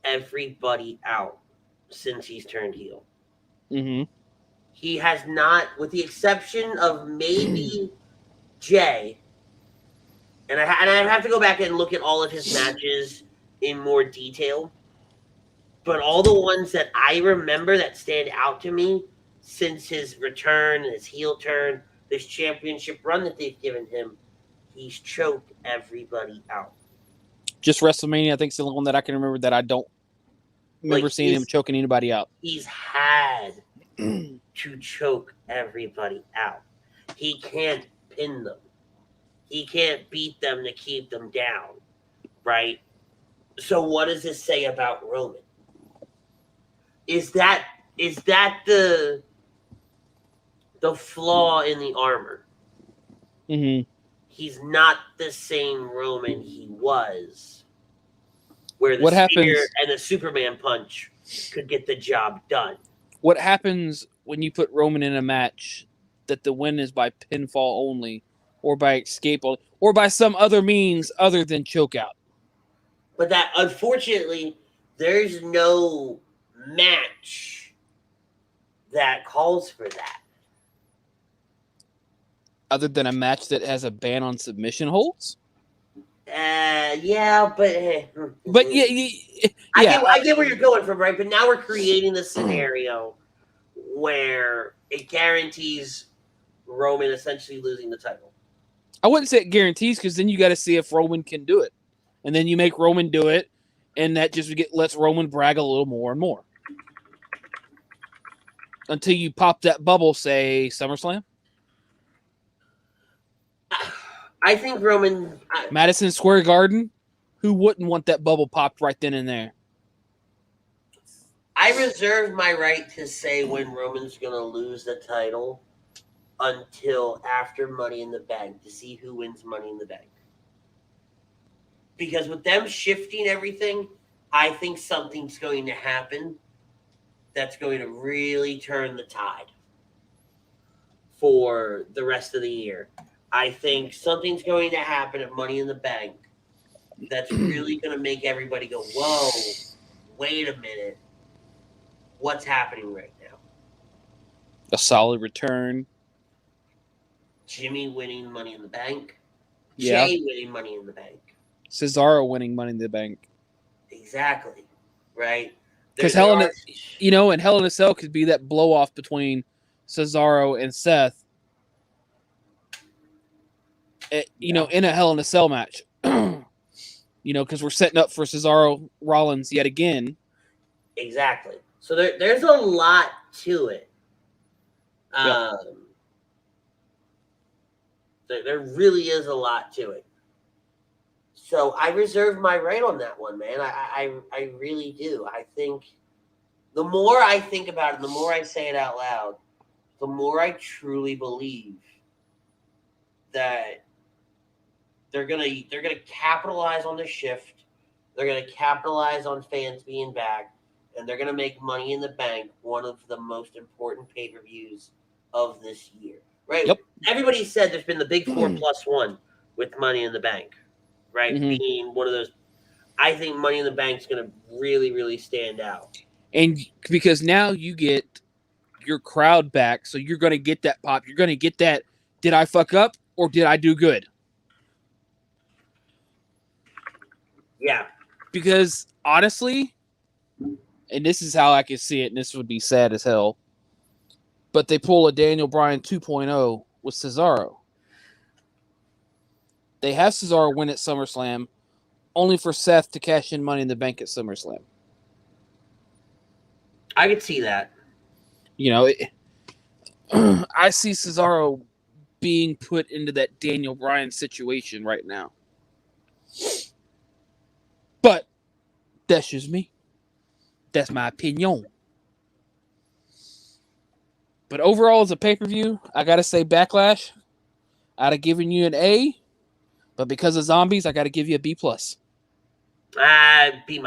everybody out since he's turned heel. Mm-hmm. He has not, with the exception of maybe Jay, and I have to go back and look at all of his matches in more detail, but all the ones that I remember that stand out to me since his return, his heel turn, this championship run that they've given him, he's choked everybody out. Just WrestleMania, I think, is the only one that I can remember that I don't remember seeing him choking anybody out. He's had to choke everybody out. He can't pin them. He can't beat them to keep them down, right? So what does this say about Roman? Is that the flaw in the armor? Mm-hmm. He's not the same Roman he was, where the What spear happens, and the Superman punch could get the job done. What happens when you put Roman in a match that the win is by pinfall only, or by escape, or by some other means other than chokeout? But that, unfortunately, there's no match that calls for that. Other than a match that has a ban on submission holds? Yeah, but... But yeah. I get where you're going from, right? But now we're creating the scenario where it guarantees Roman essentially losing the title. I wouldn't say it guarantees, because then you got to see if Roman can do it. And then you make Roman do it, and that just lets Roman brag a little more and more. Until you pop that bubble, say, SummerSlam? I think Roman... Madison Square Garden? Who wouldn't want that bubble popped right then and there? I reserve my right to say when Roman's going to lose the title until after Money in the Bank to see who wins Money in the Bank. Because with them shifting everything, I think something's going to happen that's going to really turn the tide for the rest of the year. I think something's going to happen at Money in the Bank that's really going to make everybody go, whoa, wait a minute. What's happening right now? A solid return. Jimmy winning Money in the Bank. Yeah. Jay winning Money in the Bank. Cesaro winning Money in the Bank. Exactly. Right? Because Hell in a Cell could be that blow off between Cesaro and Seth. In a Hell in a Cell match. Because we're setting up for Cesaro Rollins yet again. Exactly. So there's a lot to it. There really is a lot to it. So I reserve my right on that one, man. I really do. I think the more I think about it, the more I say it out loud, the more I truly believe that they're gonna capitalize on the shift. They're gonna capitalize on fans being back, and they're gonna make Money in the Bank one of the most important pay-per-views of this year. Right? Yep. Everybody said there's been the big 4+1 with Money in the Bank, right? Mm-hmm. Being one of those. I think Money in the Bank is gonna really, really stand out. And because now you get your crowd back, so you're gonna get that pop. You're gonna get that. Did I fuck up or did I do good? Yeah. Because honestly, and this is how I can see it, and this would be sad as hell, but they pull a Daniel Bryan 2.0 with Cesaro. They have Cesaro win at SummerSlam, only for Seth to cash in Money in the Bank at SummerSlam. I could see that. You know, I see Cesaro being put into that Daniel Bryan situation right now. But that's just me. That's my opinion. But overall, as a pay-per-view, I gotta say Backlash, I'd have given you an A, but because of zombies, I gotta give you a B+. B-.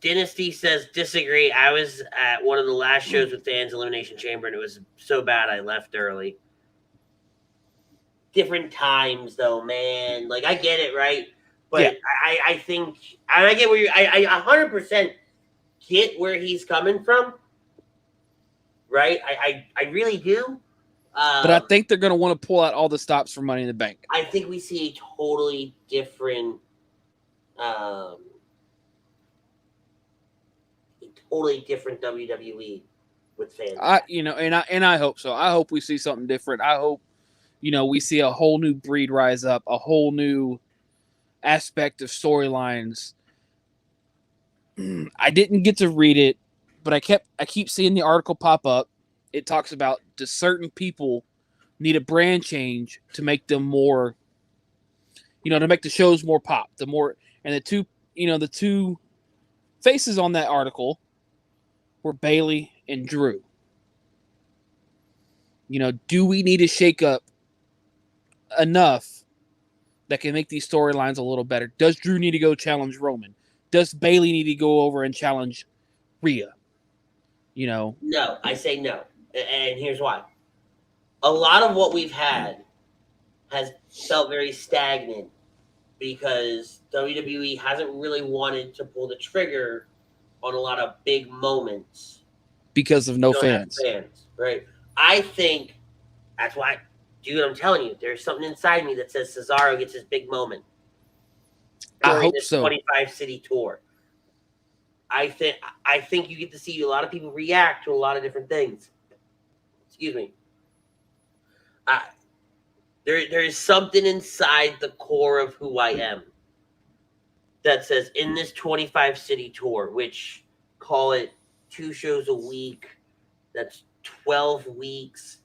Dynasty says, disagree. I was at one of the last shows with fans, Elimination Chamber, and it was so bad I left early. Different times, though, man. Like, I get it, right? But Yeah. I think, and I get where I 100% get where he's coming from, right? I really do. But I think they're going to want to pull out all the stops for Money in the Bank. I think we see a totally different WWE with fans. I hope so. I hope we see something different. I hope, we see a whole new breed rise up, a whole new aspect of storylines. I didn't get to read it, but I keep seeing the article pop up. It talks about do certain people need a brand change to make them more, to make the shows more pop. The two faces on that article were Bailey and Drew. Do we need to shake up enough that can make these storylines a little better? Does Drew need to go challenge Roman? Does Bailey need to go over and challenge Rhea? No, I say no. And here's why. A lot of what we've had has felt very stagnant because WWE hasn't really wanted to pull the trigger on a lot of big moments. Because of no fans. Right? I think that's why, dude, I'm telling you, there's something inside me that says Cesaro gets his big moment. I hope so. 25-city tour. I think you get to see a lot of people react to a lot of different things. Excuse me. There is something inside the core of who I am that says in this 25-city tour, which call it 2 shows a week, that's 12 weeks.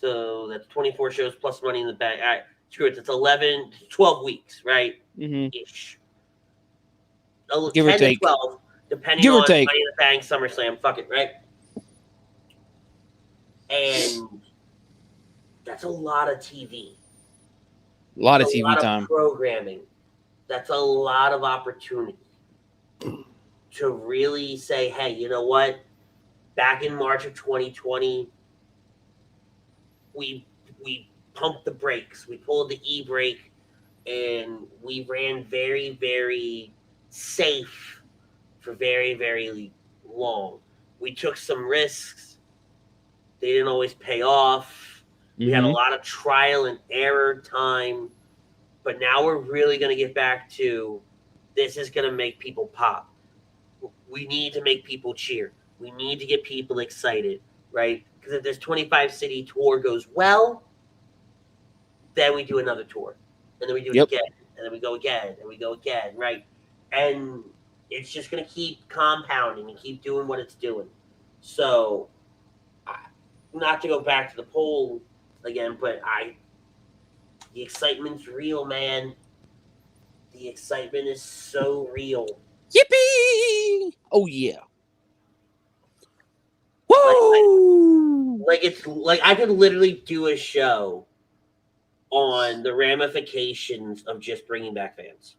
So that's 24 shows plus Money in the Bank. All right, screw it. That's 12 weeks, right? Mm-hmm. Ish. Give 10 or take. To 12, depending Give on or take. Money in the Bank, SummerSlam, fuck it, right? And that's a lot of TV. A lot of That's TV a lot time. of programming. That's a lot of opportunity to really say, hey, you know what? Back in March of 2020, we pumped the brakes. We pulled the e-brake, and we ran very, very safe for very, very long. We took some risks. They didn't always pay off. We had a lot of trial and error time, but now we're really going to get back to this is going to make people pop. We need to make people cheer. We need to get people excited, right? Because if this 25-city tour goes well, then we do another tour. And then we do it again. And then we go again. And we go again, right? And it's just going to keep compounding and keep doing what it's doing. So, not to go back to the poll again, but the excitement's real, man. The excitement is so real. Yippee! Oh yeah. Woo! Like it's like I could literally do a show on the ramifications of just bringing back fans.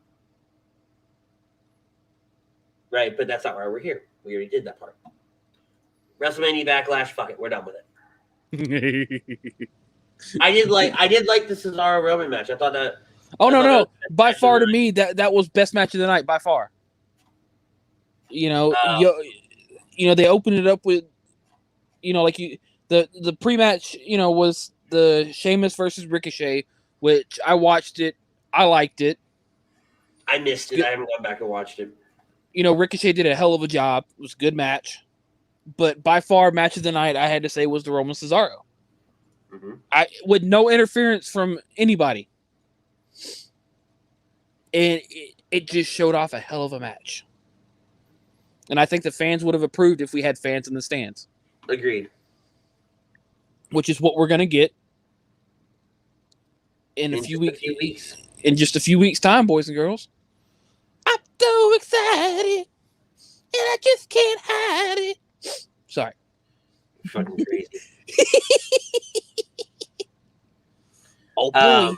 Right, but that's not why we're here. We already did that part. WrestleMania Backlash, fuck it, we're done with it. I did like the Cesaro Roman match. I thought that. No. By far to me, that was best match of the night by far. They opened it up with, the pre-match, was the Sheamus versus Ricochet, which I watched it. I liked it. I missed it. I haven't gone back and watched it. Ricochet did a hell of a job. It was a good match. But by far, match of the night, I had to say, was the Roman Cesaro. Mm-hmm. With no interference from anybody. And it just showed off a hell of a match. And I think the fans would have approved if we had fans in the stands. Agreed. Which is what we're going to get in a few weeks. In just a few weeks' time, boys and girls. I'm so excited, and I just can't hide it. Sorry. Fucking crazy. Oh, boy.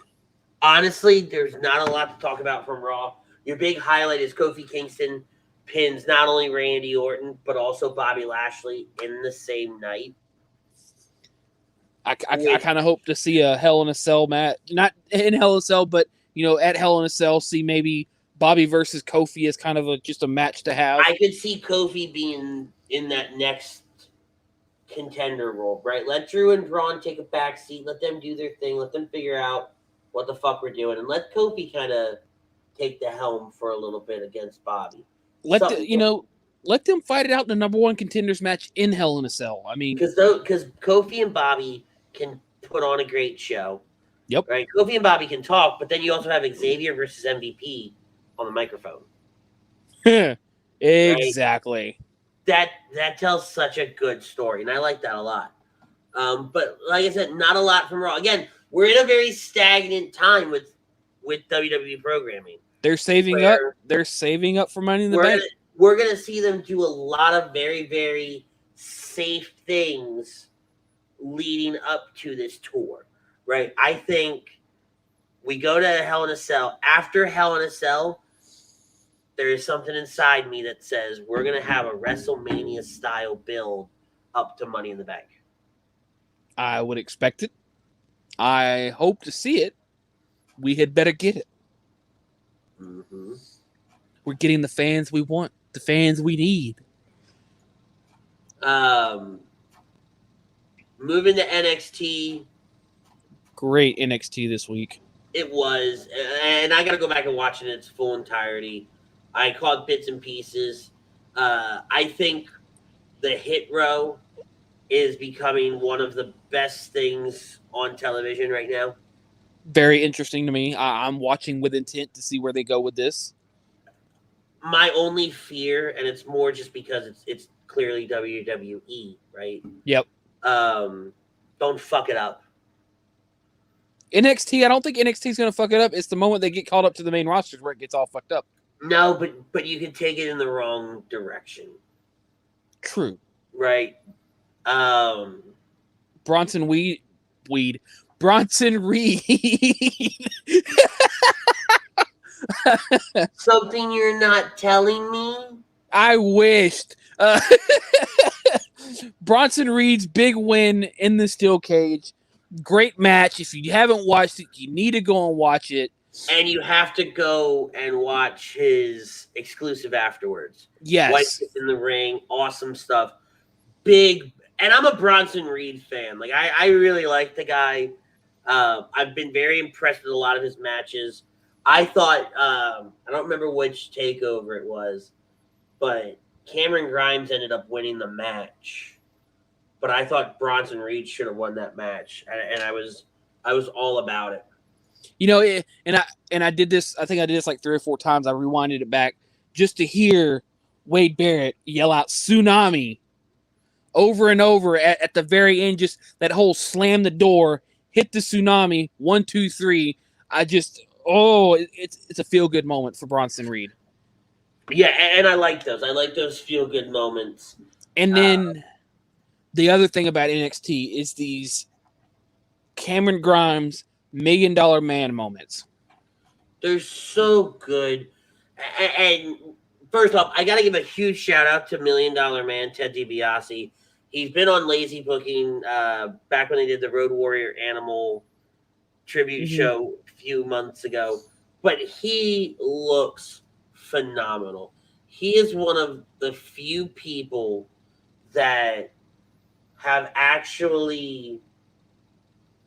Honestly, there's not a lot to talk about from Raw. Your big highlight is Kofi Kingston pins not only Randy Orton, but also Bobby Lashley in the same night. I kind of hope to see a Hell in a Cell match. Not in Hell in a Cell, but, at Hell in a Cell, see maybe Bobby versus Kofi as kind of just a match to have. I could see Kofi being in that next contender role, right? Let Drew and Braun take a back seat. Let them do their thing. Let them figure out what the fuck we're doing. And let Kofi kind of take the helm for a little bit against Bobby. Let them fight it out in the number one contenders match in Hell in a Cell. I mean, because Kofi and Bobby can put on a great show. Yep. Right. Kofi and Bobby can talk, but then you also have Xavier versus MVP on the microphone. Exactly. Right? That tells such a good story, and I like that a lot. But like I said, not a lot from Raw. Again, we're in a very stagnant time with WWE programming. They're saving up. They're saving up for Money in the Bank. We're going to see them do a lot of very, very safe things leading up to this tour, right? I think we go to Hell in a Cell. After Hell in a Cell, there is something inside me that says we're going to have a WrestleMania-style build up to Money in the Bank. I would expect it. I hope to see it. We had better get it. Mm-hmm. We're getting the fans we want, the fans we need. Moving to NXT. Great NXT this week. It was, and I got to go back and watch it in its full entirety. I caught bits and pieces. I think the Hit Row is becoming one of the best things on television right now. Very interesting to me. I'm watching with intent to see where they go with this. My only fear, and it's more just because it's clearly WWE, right? Yep. Don't fuck it up. NXT, I don't think NXT is going to fuck it up. It's the moment they get called up to the main rosters where it gets all fucked up. No, but you can take it in the wrong direction. True. Right. Bronson Reed. Something you're not telling me? I wished. Bronson Reed's big win in the steel cage. Great match. If you haven't watched it, you need to go and watch it. And you have to go and watch his exclusive afterwards. Yes. White in the ring. Awesome stuff. Big. And I'm a Bronson Reed fan. Like, I really like the guy. I've been very impressed with a lot of his matches. I thought, I don't remember which takeover it was, but Cameron Grimes ended up winning the match. But I thought Bronson Reed should have won that match. And I was all about it. I did this. I think I did this like 3 or 4 times. I rewinded it back just to hear Wade Barrett yell out "Tsunami" over and over at the very end. Just that whole slam the door, hit the tsunami, 1, 2, 3. It's a feel good moment for Bronson Reed. Yeah, and I like those. I like those feel good moments. And then the other thing about NXT is these Cameron Grimes $1 Million Man moments. They're so good. And first off, I got to give a huge shout out to $1 Million Man, Ted DiBiase. He's been on Lazy Booking back when they did the Road Warrior Animal tribute show a few months ago. But he looks phenomenal. He is one of the few people that have actually,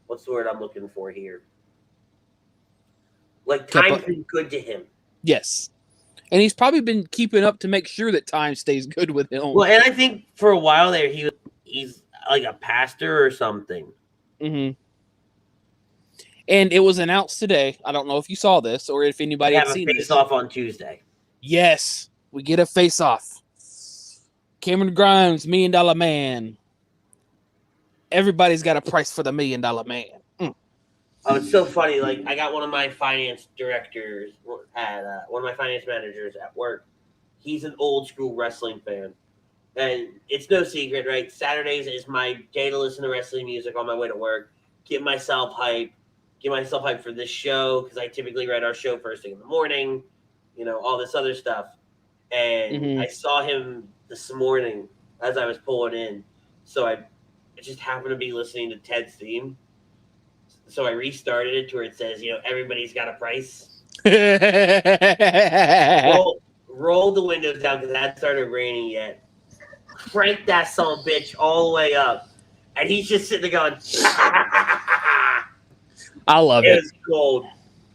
what's the word I'm looking for here? Like, time's been good to him. Yes. And he's probably been keeping up to make sure that time stays good with him. Well, and I think for a while there, he's like a pastor or something. Mm-hmm. And it was announced today. I don't know if you saw this or if anybody had seen this. Face off on Tuesday. Yes, we get a face off. Cameron Grimes, $1 Million Man. Everybody's got a price for the $1 Million Man. Oh, it's so funny. Like, I got one of my finance directors at one of my finance managers at work. He's an old school wrestling fan. And it's no secret, right? Saturdays is my day to listen to wrestling music on my way to work. Get myself hyped for this show because I typically write our show first thing in the morning, all this other stuff. And I saw him this morning as I was pulling in. So I just happened to be listening to Ted's theme. So I restarted it to where it says, everybody's got a price. Roll the windows down because it hadn't started raining yet. Crank that son of a bitch all the way up. And he's just sitting there going, I love it. It was gold.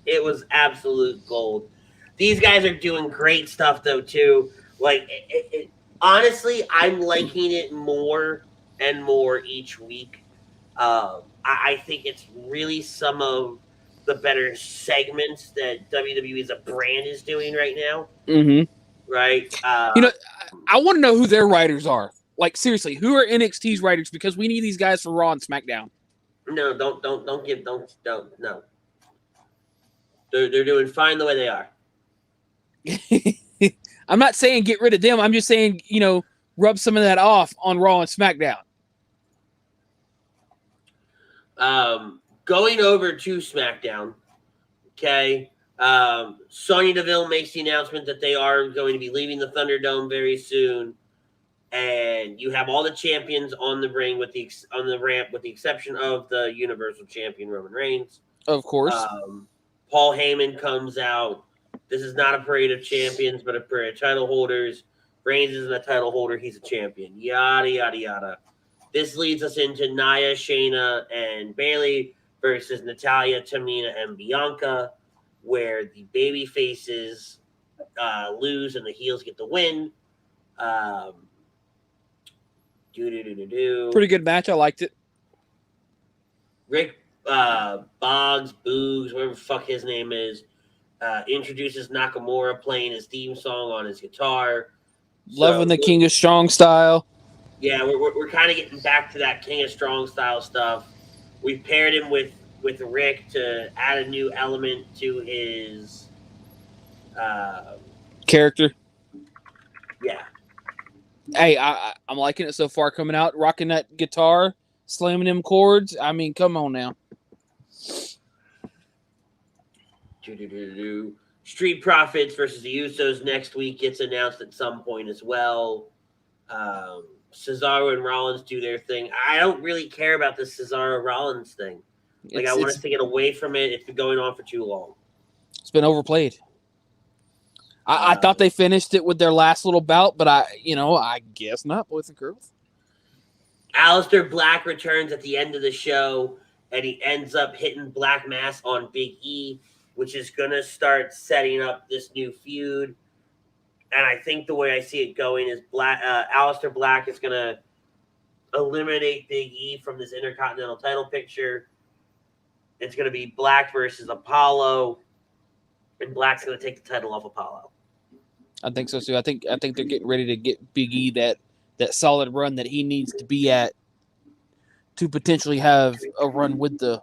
It was absolute gold. These guys are doing great stuff, though, too. Like, honestly, I'm liking it more and more each week. I think it's really some of the better segments that WWE as a brand is doing right now. Mm-hmm. Right? I want to know who their writers are. Like, seriously, who are NXT's writers? Because we need these guys for Raw and SmackDown. No. They're doing fine the way they are. I'm not saying get rid of them. I'm just saying, rub some of that off on Raw and SmackDown. Going over to SmackDown, okay. Sonya Deville makes the announcement that they are going to be leaving the Thunderdome very soon, and you have all the champions on the ring on the ramp, with the exception of the Universal Champion Roman Reigns. Of course. Paul Heyman comes out. This is not a parade of champions, but a parade of title holders. Reigns isn't a title holder; he's a champion. Yada yada yada. This leads us into Nia, Shayna, and Bayley versus Natalya, Tamina, and Bianca, where the baby faces lose and the heels get the win. Pretty good match. I liked it. Rick Boggs, Boogs, whatever the fuck his name is, introduces Nakamura playing his theme song on his guitar. Loving the King of Strong style. Yeah, we're kind of getting back to that King of Strong style stuff. We paired him with Rick to add a new element to his character. Yeah. Hey, I'm liking it so far. Coming out, rocking that guitar, slamming them chords. I mean, come on now. Street Profits versus the Usos next week gets announced at some point as well. Cesaro and Rollins do their thing. I don't really care about this Cesaro-Rollins thing. Like, I want us to get away from it. It's been going on for too long. It's been overplayed. I thought they finished it with their last little bout, but I guess not, boys and girls. Alistair Black returns at the end of the show, and he ends up hitting Black Mass on Big E, which is going to start setting up this new feud. And I think the way I see it going is Alistair Black is going to eliminate Big E from this Intercontinental title picture. It's going to be Black versus Apollo, and Black's going to take the title off Apollo. I think so too. I think they're getting ready to get Big E that solid run that he needs to be at to potentially have a run with the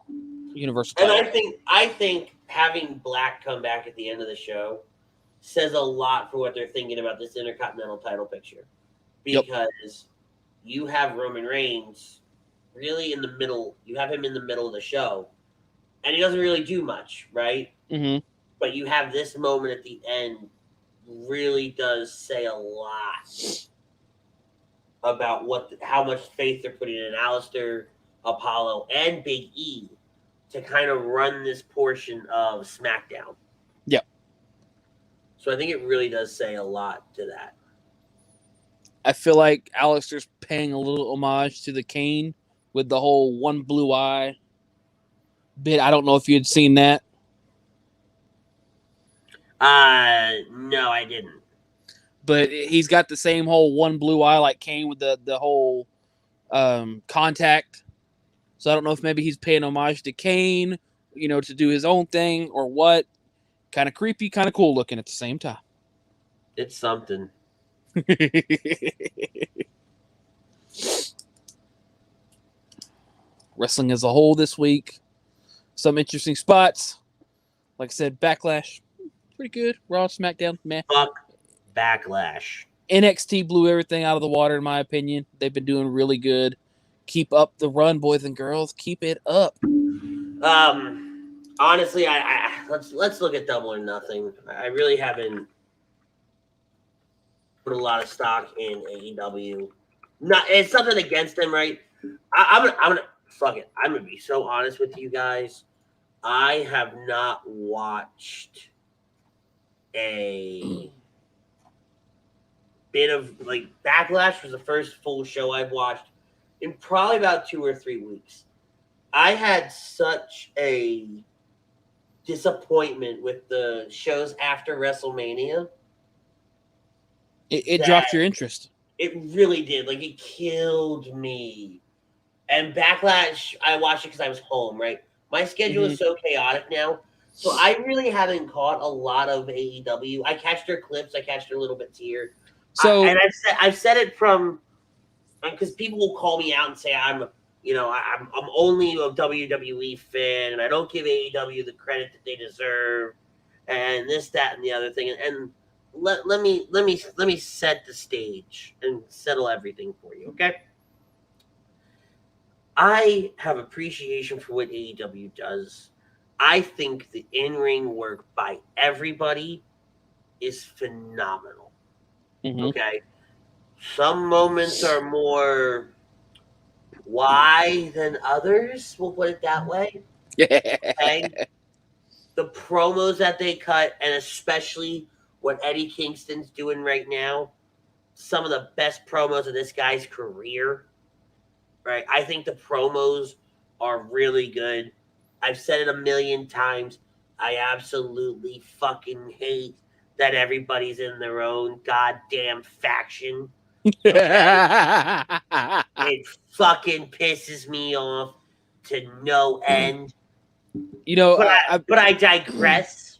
Universal title. And I think having Black come back at the end of the show says a lot for what they're thinking about this Intercontinental title picture. Because you have Roman Reigns really in the middle. You have him in the middle of the show. And he doesn't really do much, right? Mm-hmm. But you have this moment at the end really does say a lot about how much faith they're putting in Alistair, Apollo, and Big E to kind of run this portion of SmackDown. Yep. So I think it really does say a lot to that. I feel like Alistair's paying a little homage to the Kane with the whole one blue eye bit. I don't know if you had seen that. No, I didn't. But he's got the same whole one blue eye like Kane with the whole contact. So I don't know if maybe he's paying homage to Kane, to do his own thing or what. Kind of creepy, kind of cool looking at the same time. It's something. Wrestling as a whole this week. Some interesting spots. Like I said, Backlash, pretty good. Raw, SmackDown, meh. Fuck Backlash. NXT blew everything out of the water, in my opinion. They've been doing really good. Keep up the run, boys and girls. Keep it up. Honestly, let's look at Double or Nothing. I really haven't put a lot of stock in AEW. It's nothing against them, right? I'm gonna fuck it. I'm gonna be so honest with you guys. I have not watched a bit of like Backlash was the first full show I've watched in probably about 2 or 3 weeks. I had such a disappointment with the shows after WrestleMania. It dropped your interest. It really did. Like, it killed me. And Backlash, I watched it because I was home, right? My schedule is so chaotic now. So I really haven't caught a lot of AEW. I catch their clips. I catch their little bits here. So I've said it from, because people will call me out and say I'm only a WWE fan and I don't give AEW the credit that they deserve, and this, that, and the other thing. And let me set the stage and settle everything for you, okay? I have appreciation for what AEW does. I think the in-ring work by everybody is phenomenal. Okay? Some moments are more why than others, we'll put it that way. Okay? The promos that they cut, and especially what Eddie Kingston's doing right now, some of the best promos of this guy's career. Right? I think the promos are really good. I've said it a million times. I absolutely fucking hate that everybody's in their own goddamn faction. Okay? It fucking pisses me off to no end. You know, but I digress.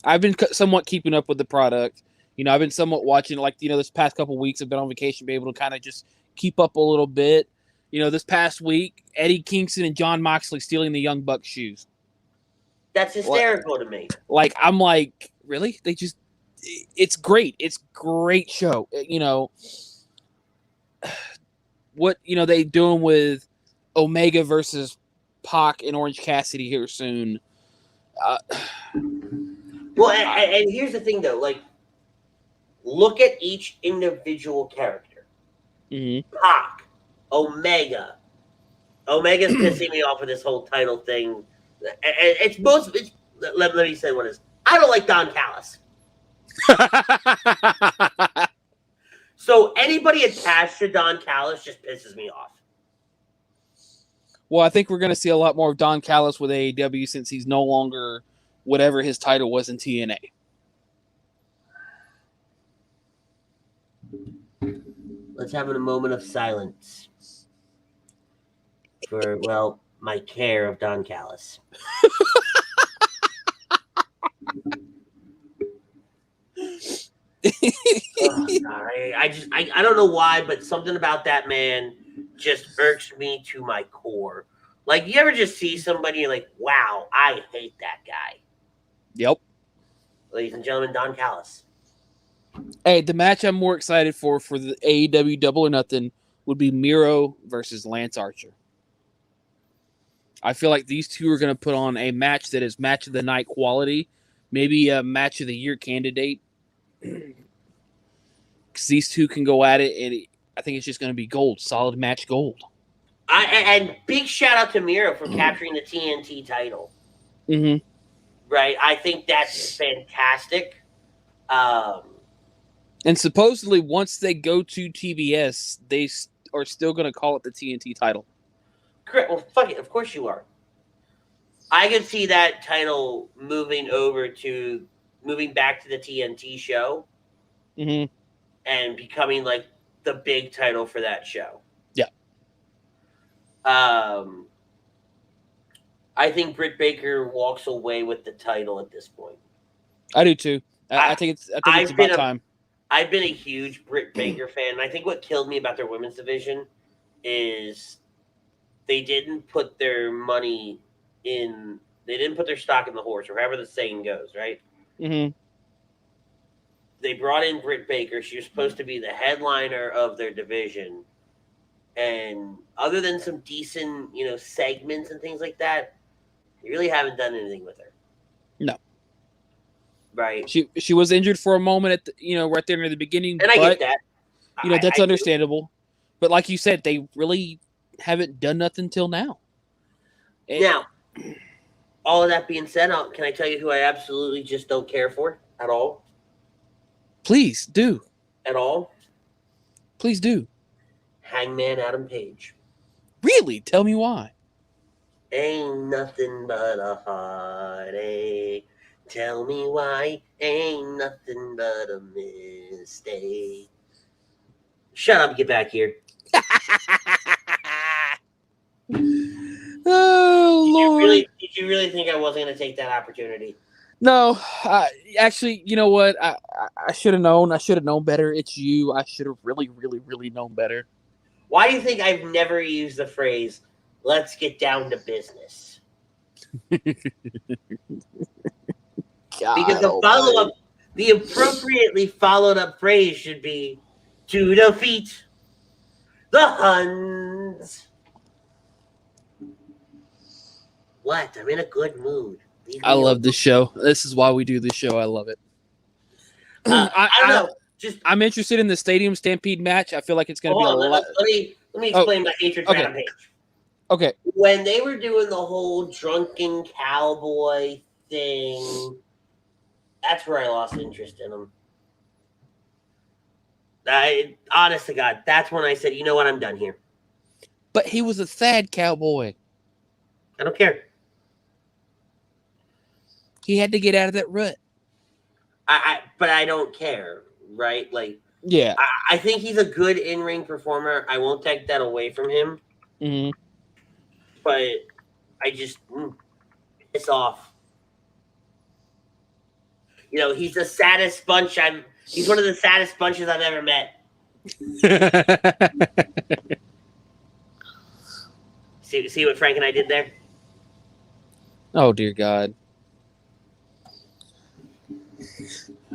I've been somewhat keeping up with the product. You know, I've been somewhat watching, like, you know, this past couple weeks I've been on vacation, be able to kind of just keep up a little bit. You know, this past week, Eddie Kingston and Jon Moxley stealing the Young Bucks shoes. That's hysterical to me. Like, I'm like, really? It's great. It's great show. You know, what, you know, they doing with Omega versus Pac and Orange Cassidy here soon. Well, and here's the thing, though. Like, look at each individual character. Pac, Omega. Omega's pissing me off with this whole title thing. Let me say what it is. I don't like Don Callis. So anybody attached to Don Callis just pisses me off. Well, I think we're going to see a lot more of Don Callis with AEW since he's no longer whatever his title was in TNA. Let's have a moment of silence for, well, my care of Don Callis. Oh, God, I don't know why, but something about that man just irks me to my core. Like, you ever just see somebody like, wow, I hate that guy. Yep. Ladies and gentlemen, Don Callis. Hey, the match I'm more excited for the AEW Double or Nothing would be Miro versus Lance Archer. I feel like these two are going to put on a match that is match of the night quality, maybe a match of the year candidate. Because these two can go at it, and I think it's just going to be gold, solid match gold. And big shout out to Miro for capturing the TNT title. Right, I think that's fantastic. And supposedly, once they go to TBS, they are still going to call it the TNT title. Correct. Well, fuck it. Of course you are. I could see that title moving back to the TNT show, and becoming like the big title for that show. Yeah. I think Britt Baker walks away with the title at this point. I do too. I think it's about time. I've been a huge Britt Baker fan. And I think what killed me about their women's division is they didn't put their money in. They didn't put their stock in the horse, or however the saying goes, right? Mm-hmm. They brought in Britt Baker. She was supposed to be the headliner of their division. And other than some decent, segments and things like that, you really haven't done anything with her. No. Right. She was injured for a moment at right there near the beginning. And I get that. That's understandable. But like you said, they really haven't done nothing till now. Now, all of that being said, can I tell you who I absolutely just don't care for at all? Please do. At all? Please do. Hangman Adam Page. Really? Tell me why. Ain't nothing but a heartache. Tell me why. Ain't nothing but a mistake. Shut up and get back here. Oh, Lord. Did you really think I wasn't going to take that opportunity? No. Actually, you know what? I should have known. I should have known better. It's you. I should have really, really, really known better. Why do you think I've never used the phrase, let's get down to business? Because the appropriately followed up phrase should be, to defeat the Huns. What? I'm in a good mood. I love this show. This is why we do this show. I love it. I don't know. I'm interested in the Stadium Stampede match. I feel like it's going to be a lot. Let me explain my hatred for Adam Page. Okay. When they were doing the whole drunken cowboy thing, that's where I lost interest in him. Honest to God, that's when I said, you know what, I'm done here. But he was a sad cowboy. I don't care. He had to get out of that rut. But I don't care, right? Like, yeah. I think he's a good in-ring performer. I won't take that away from him. Mm-hmm. But I just piss off. He's the saddest bunch he's one of the saddest bunches I've ever met. See what Frank and I did there? Oh, dear God.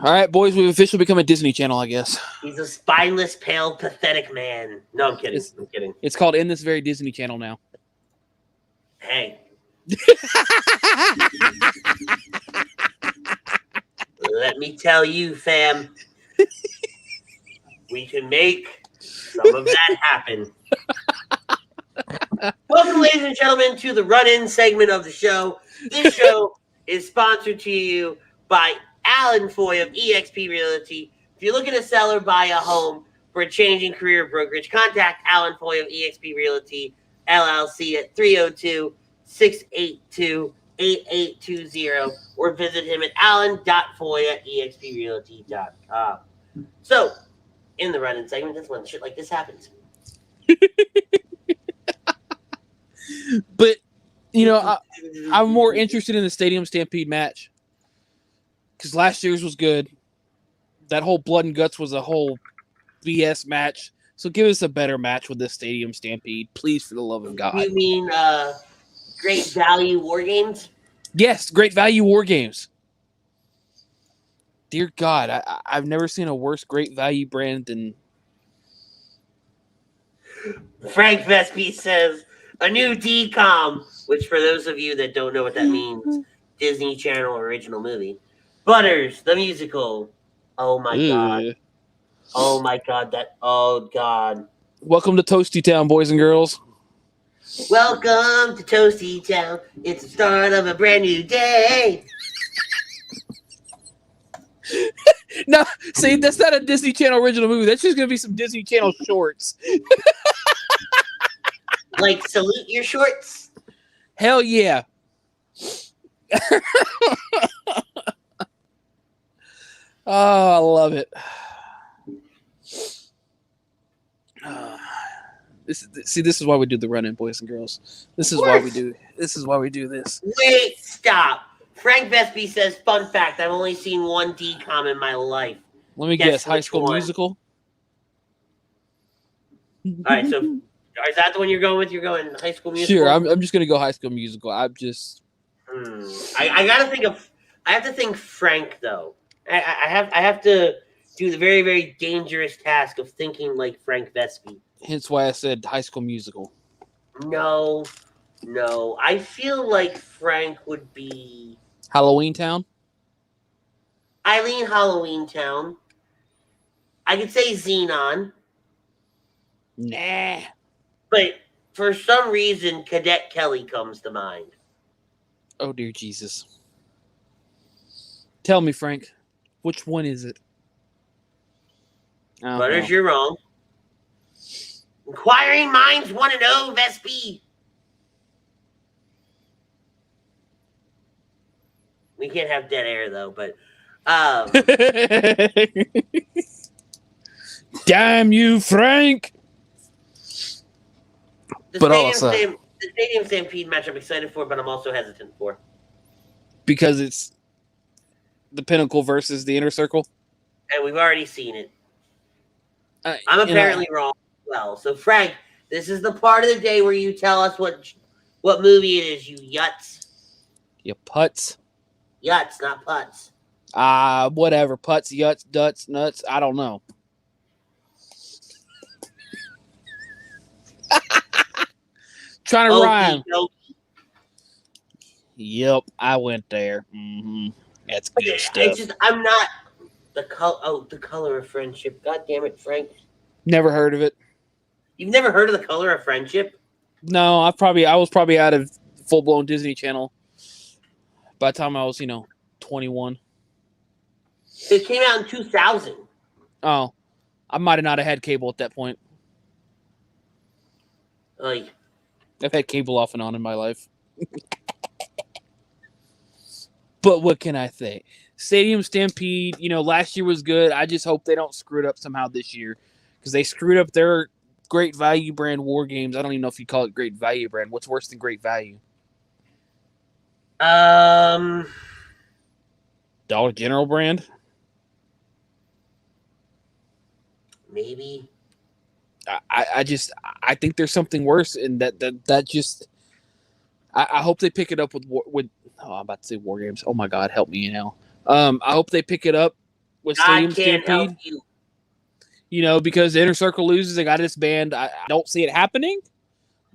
All right, boys, we've officially become a Disney Channel, I guess. He's a spineless, pale, pathetic man. No, I'm kidding. I'm kidding. It's called In This Very Disney Channel now. Hey. Let me tell you, fam. We can make some of that happen. Welcome, ladies and gentlemen, to the run-in segment of the show. This show is sponsored to you by Alan Foy of eXp Realty. If you're looking to sell or buy a home for a changing career brokerage, contact Alan Foy of eXp Realty, LLC at 302-682-8820 or visit him at alan.foy@exprealty.com. So, in the run-in segment, that's when shit like this happens. But, I'm more interested in the Stadium Stampede match. Because last year's was good. That whole Blood and Guts was a whole BS match. So give us a better match with this Stadium Stampede. Please, for the love of God. You mean Great Value War Games? Yes, Great Value War Games. Dear God, I've never seen a worse Great Value brand than... Frank Vespi says, a new DCOM, which for those of you that don't know what that means, Disney Channel original movie. Butters, the musical. Oh my God. Oh my God. Oh God. Welcome to Toasty Town, boys and girls. Welcome to Toasty Town. It's the start of a brand new day. No, see, that's not a Disney Channel original movie. That's just going to be some Disney Channel shorts. Like Salute Your Shorts? Hell yeah. Oh, I love it. This is why we do the run-in, boys and girls. This is why we do this. Wait, stop. Frank Vespi says, fun fact, I've only seen one DCOM in my life. Let me Guess guess. High which School one. Musical. All right, so is that the one you're going with? You're going High School Musical? Sure, I'm just gonna go High School Musical. I gotta think of. I have to think Frank though. I have to do the very very dangerous task of thinking like Frank Vespi. Hence why I said High School Musical. No. I feel like Frank would be Halloween Town. Eileen Halloween Town. I could say Xenon, Nah. but for some reason, Cadet Kelly comes to mind. Oh dear Jesus. Tell me, Frank, which one is it? Butters, you're wrong. Inquiring minds want to know, Vespi. We can't have dead air though, but damn you, Frank! the Stadium Stampede match I'm excited for, but I'm also hesitant for. Because it's the Pinnacle versus the Inner Circle. And we've already seen it. I'm apparently wrong as well. So, Frank, this is the part of the day where you tell us what movie it is, you yuts. You putts. Yuts, not putts. Whatever. Putts, yuts, duts, nuts. I don't know. Trying to rhyme. Yep, I went there. Mm-hmm. That's good stuff. I'm not the color of friendship. God damn it, Frank. Never heard of it. You've never heard of the color of friendship? No, I was probably out of full blown Disney Channel by the time I was, 21. It came out in 2000. Oh, I might have not have had cable at that point. Like, I've had cable off and on in my life. But what can I say? Stadium Stampede, last year was good. I just hope they don't screw it up somehow this year. Because they screwed up their Great Value brand War Games. I don't even know if you call it Great Value brand. What's worse than Great Value? Dollar General brand? Maybe. I think there's something worse, and that just. I hope they pick it up with. Oh, I'm about to say War Games. Oh my God, help me now. I hope they pick it up with Stadium Stampede. Because the Inner Circle loses, they got this band. I don't see it happening,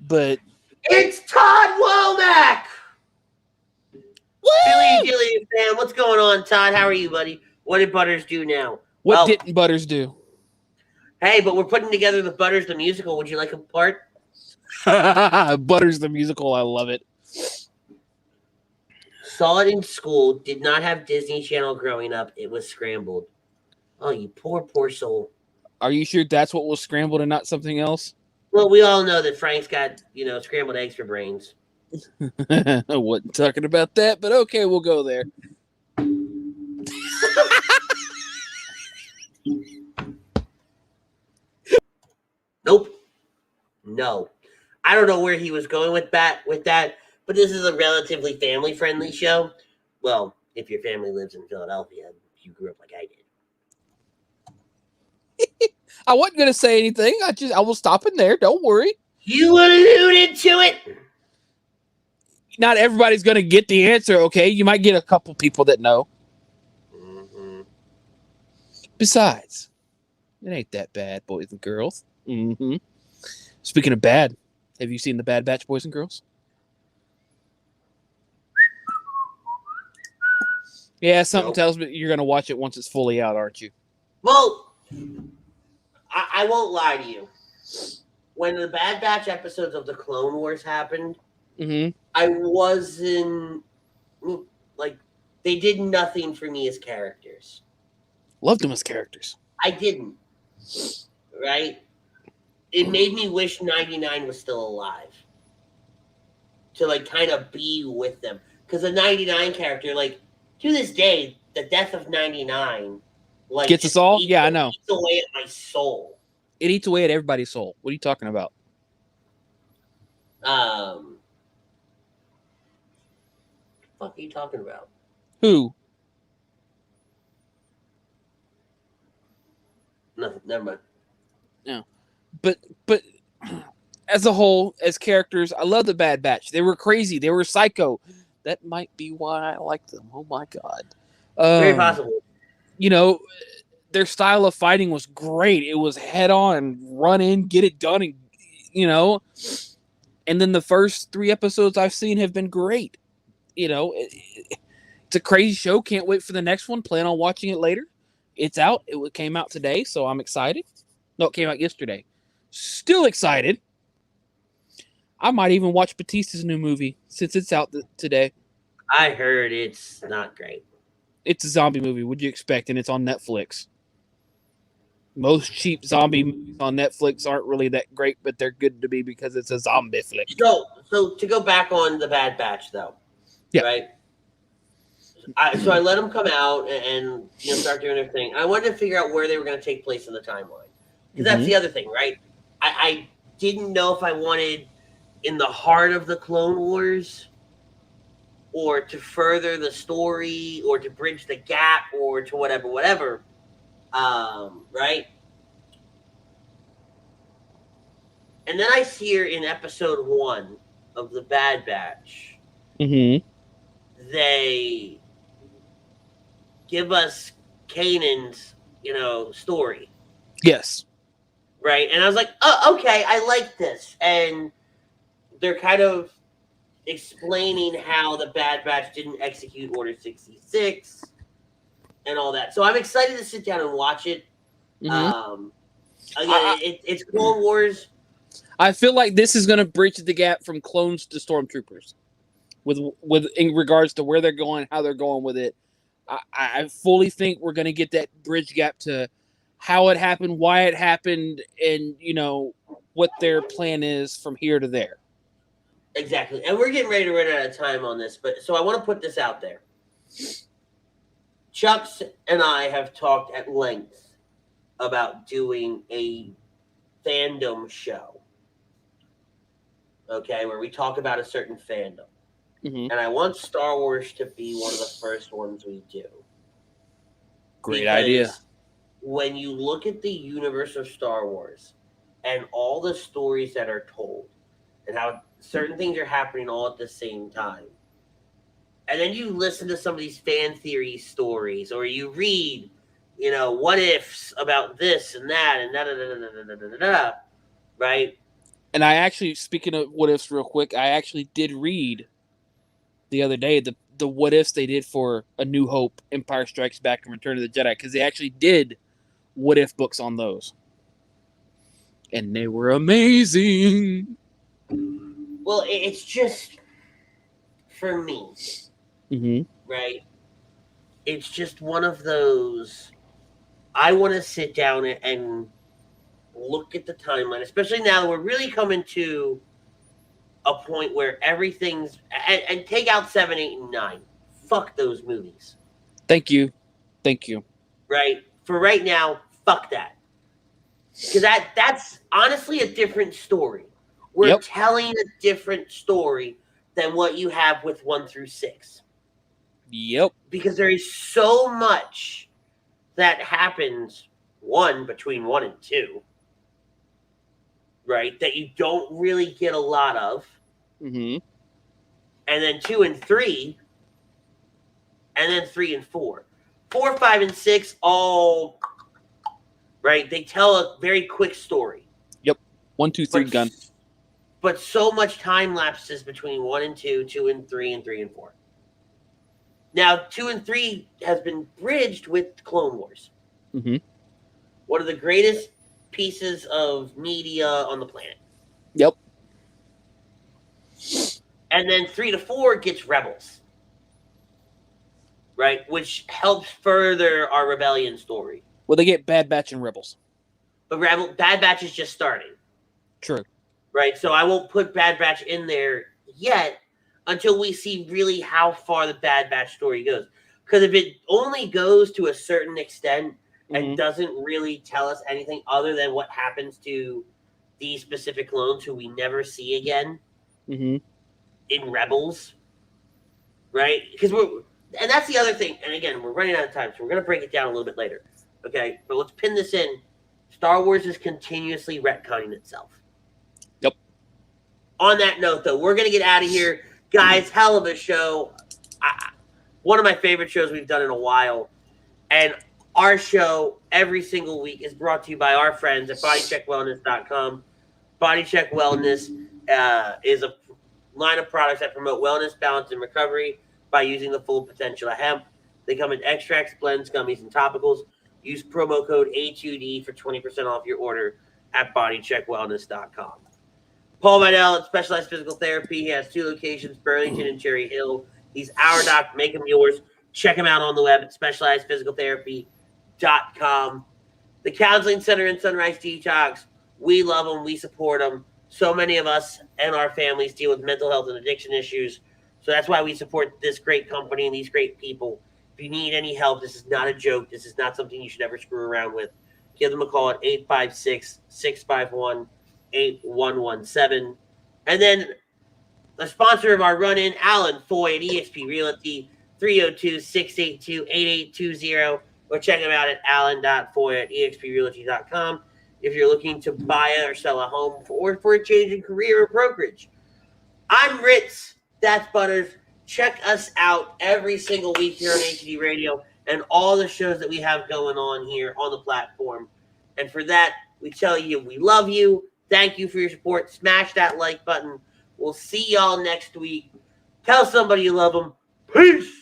but it's Todd Womack. Dilly fan, what's going on, Todd? How are you, buddy? What did Butters do now? What didn't Butters do? Hey, but we're putting together the Butters the musical. Would you like a part? Butters the musical. I love it. Saw it in school. Did not have Disney Channel growing up. It was scrambled. Oh, you poor soul. Are you sure that's what was scrambled and not something else? Well, we all know that Frank's got, scrambled eggs for brains. I wasn't talking about that, but okay, we'll go there. Nope. No. I don't know where he was going with that, but this is a relatively family-friendly show. Well, if your family lives in Philadelphia, you grew up like I did. I wasn't going to say anything. I will stop in there. Don't worry. You alluded to it. Not everybody's going to get the answer, okay? You might get a couple people that know. Mm-hmm. Besides, it ain't that bad, boys and girls. Mm-hmm. Speaking of bad, have you seen The Bad Batch, boys and girls? Yeah, something tells me you're going to watch it once it's fully out, aren't you? Well, I won't lie to you. When the Bad Batch episodes of the Clone Wars happened, I wasn't they did nothing for me as characters. Loved them as characters. I didn't. Right? It made me wish 99 was still alive. To kind of be with them. Because the 99 character, to this day, the death of 99 gets us all? Yeah, I know. Eats away at my soul. It eats away at everybody's soul. What are you talking about? What the fuck are you talking about? Who? never mind. No, but as a whole, as characters, I love the Bad Batch. They were crazy. They were psycho. That might be why I like them. Oh my god. Very possible. You know, their style of fighting was great. It was head on, run in, get it done, and you know. And then the first 3 episodes I've seen have been great. You know, it's a crazy show. Can't wait for the next one. Plan on watching it later. It's out. It came out today, so I'm excited. No, it came out yesterday. Still excited. I might even watch Batista's new movie since it's out today. I heard it's not great. It's a zombie movie. What'd you expect? And it's on Netflix. Most cheap zombie movies on Netflix aren't really that great, but they're good to be because it's a zombie flick. So to go back on the Bad Batch, though, yeah, right? So I let them come out and start doing their thing. I wanted to figure out where they were going to take place in the timeline, because that's the other thing, right? I didn't know if I wanted in the heart of the Clone Wars, or to further the story, or to bridge the gap, or to whatever. Right? And then I see her in episode 1 of the Bad Batch. Mm-hmm. They give us Kanan's, story. Yes. Right? And I was like, oh, okay, I like this. And they're kind of explaining how the Bad Batch didn't execute Order 66 and all that. So I'm excited to sit down and watch it. Mm-hmm. Again, it's Clone Wars. I feel like this is going to bridge the gap from clones to stormtroopers, with in regards to where they're going, how they're going with it. I fully think we're going to get that bridge gap to how it happened, why it happened, and what their plan is from here to there. Exactly, and we're getting ready to run out of time on this, but so I want to put this out there. Chucks and I have talked at length about doing a fandom show, okay, where we talk about a certain fandom. Mm-hmm. And I want Star Wars to be one of the first ones we do. Great idea. When you look at the universe of Star Wars and all the stories that are told and how certain things are happening all at the same time, and then you listen to some of these fan theory stories, or you read, what ifs about this and that and da-da-da-da-da-da-da-da, right? And I actually, speaking of what ifs real quick, I actually did read the other day the what ifs they did for A New Hope, Empire Strikes Back, and Return of the Jedi, because they actually did what if books on those. And they were amazing. Well, it's just, for me, mm-hmm. right? It's just one of those, I want to sit down and look at the timeline, especially now that we're really coming to a point where everything's, and take out 7, 8, and 9. Fuck those movies. Thank you. Right? For right now, fuck that. Because that's honestly a different story. We're telling a different story than what you have with 1 through 6. Yep. Because there is so much that happens, between 1 and 2, right, that you don't really get a lot of. Mm-hmm. And then 2 and 3, and then 3 and 4. 4, 5, and 6 all, right, they tell a very quick story. Yep. 1, 2, 3 gun. But so much time lapses between 1 and 2, 2 and 3, and 3 and 4. Now, 2 and 3 has been bridged with Clone Wars. Mm-hmm. One of the greatest pieces of media on the planet. Yep. And then 3 to 4 gets Rebels. Right? Which helps further our rebellion story. Well, they get Bad Batch and Rebels. But Bad Batch is just starting. True. Right? So I won't put Bad Batch in there yet until we see really how far the Bad Batch story goes. Because if it only goes to a certain extent and doesn't really tell us anything other than what happens to these specific clones who we never see again in Rebels, right? And that's the other thing. And again, we're running out of time, so we're going to break it down a little bit later. Okay? But let's pin this in. Star Wars is continuously retconning itself. Yep. On that note, though, we're going to get out of here. Guys, hell of a show. One of my favorite shows we've done in a while. And our show every single week is brought to you by our friends at bodycheckwellness.com. Bodycheck Wellness is a line of products that promote wellness, balance, and recovery by using the full potential of hemp. They come in extracts, blends, gummies, and topicals. Use promo code A2D for 20% off your order at bodycheckwellness.com. Paul Vidal at Specialized Physical Therapy. He has 2 locations, Burlington and Cherry Hill. He's our doc. Make him yours. Check him out on the web at specializedphysicaltherapy.com. The Counseling Center in Sunrise Detox. We love them. We support them. So many of us and our families deal with mental health and addiction issues. So that's why we support this great company and these great people. If you need any help, this is not a joke. This is not something you should ever screw around with. Give them a call at 856-651-8117. And then the sponsor of our run-in, Alan Foy at eXp Realty, 302-682-8820. Or check him out at alan.foy at exprealty.com if you're looking to buy or sell a home or for a change in career or brokerage. I'm Ritz. That's Butters. Check us out every single week here on HD Radio and all the shows that we have going on here on the platform. And for that, we tell you we love you. Thank you for your support. Smash that like button. We'll see y'all next week. Tell somebody you love them. Peace.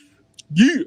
Yeah.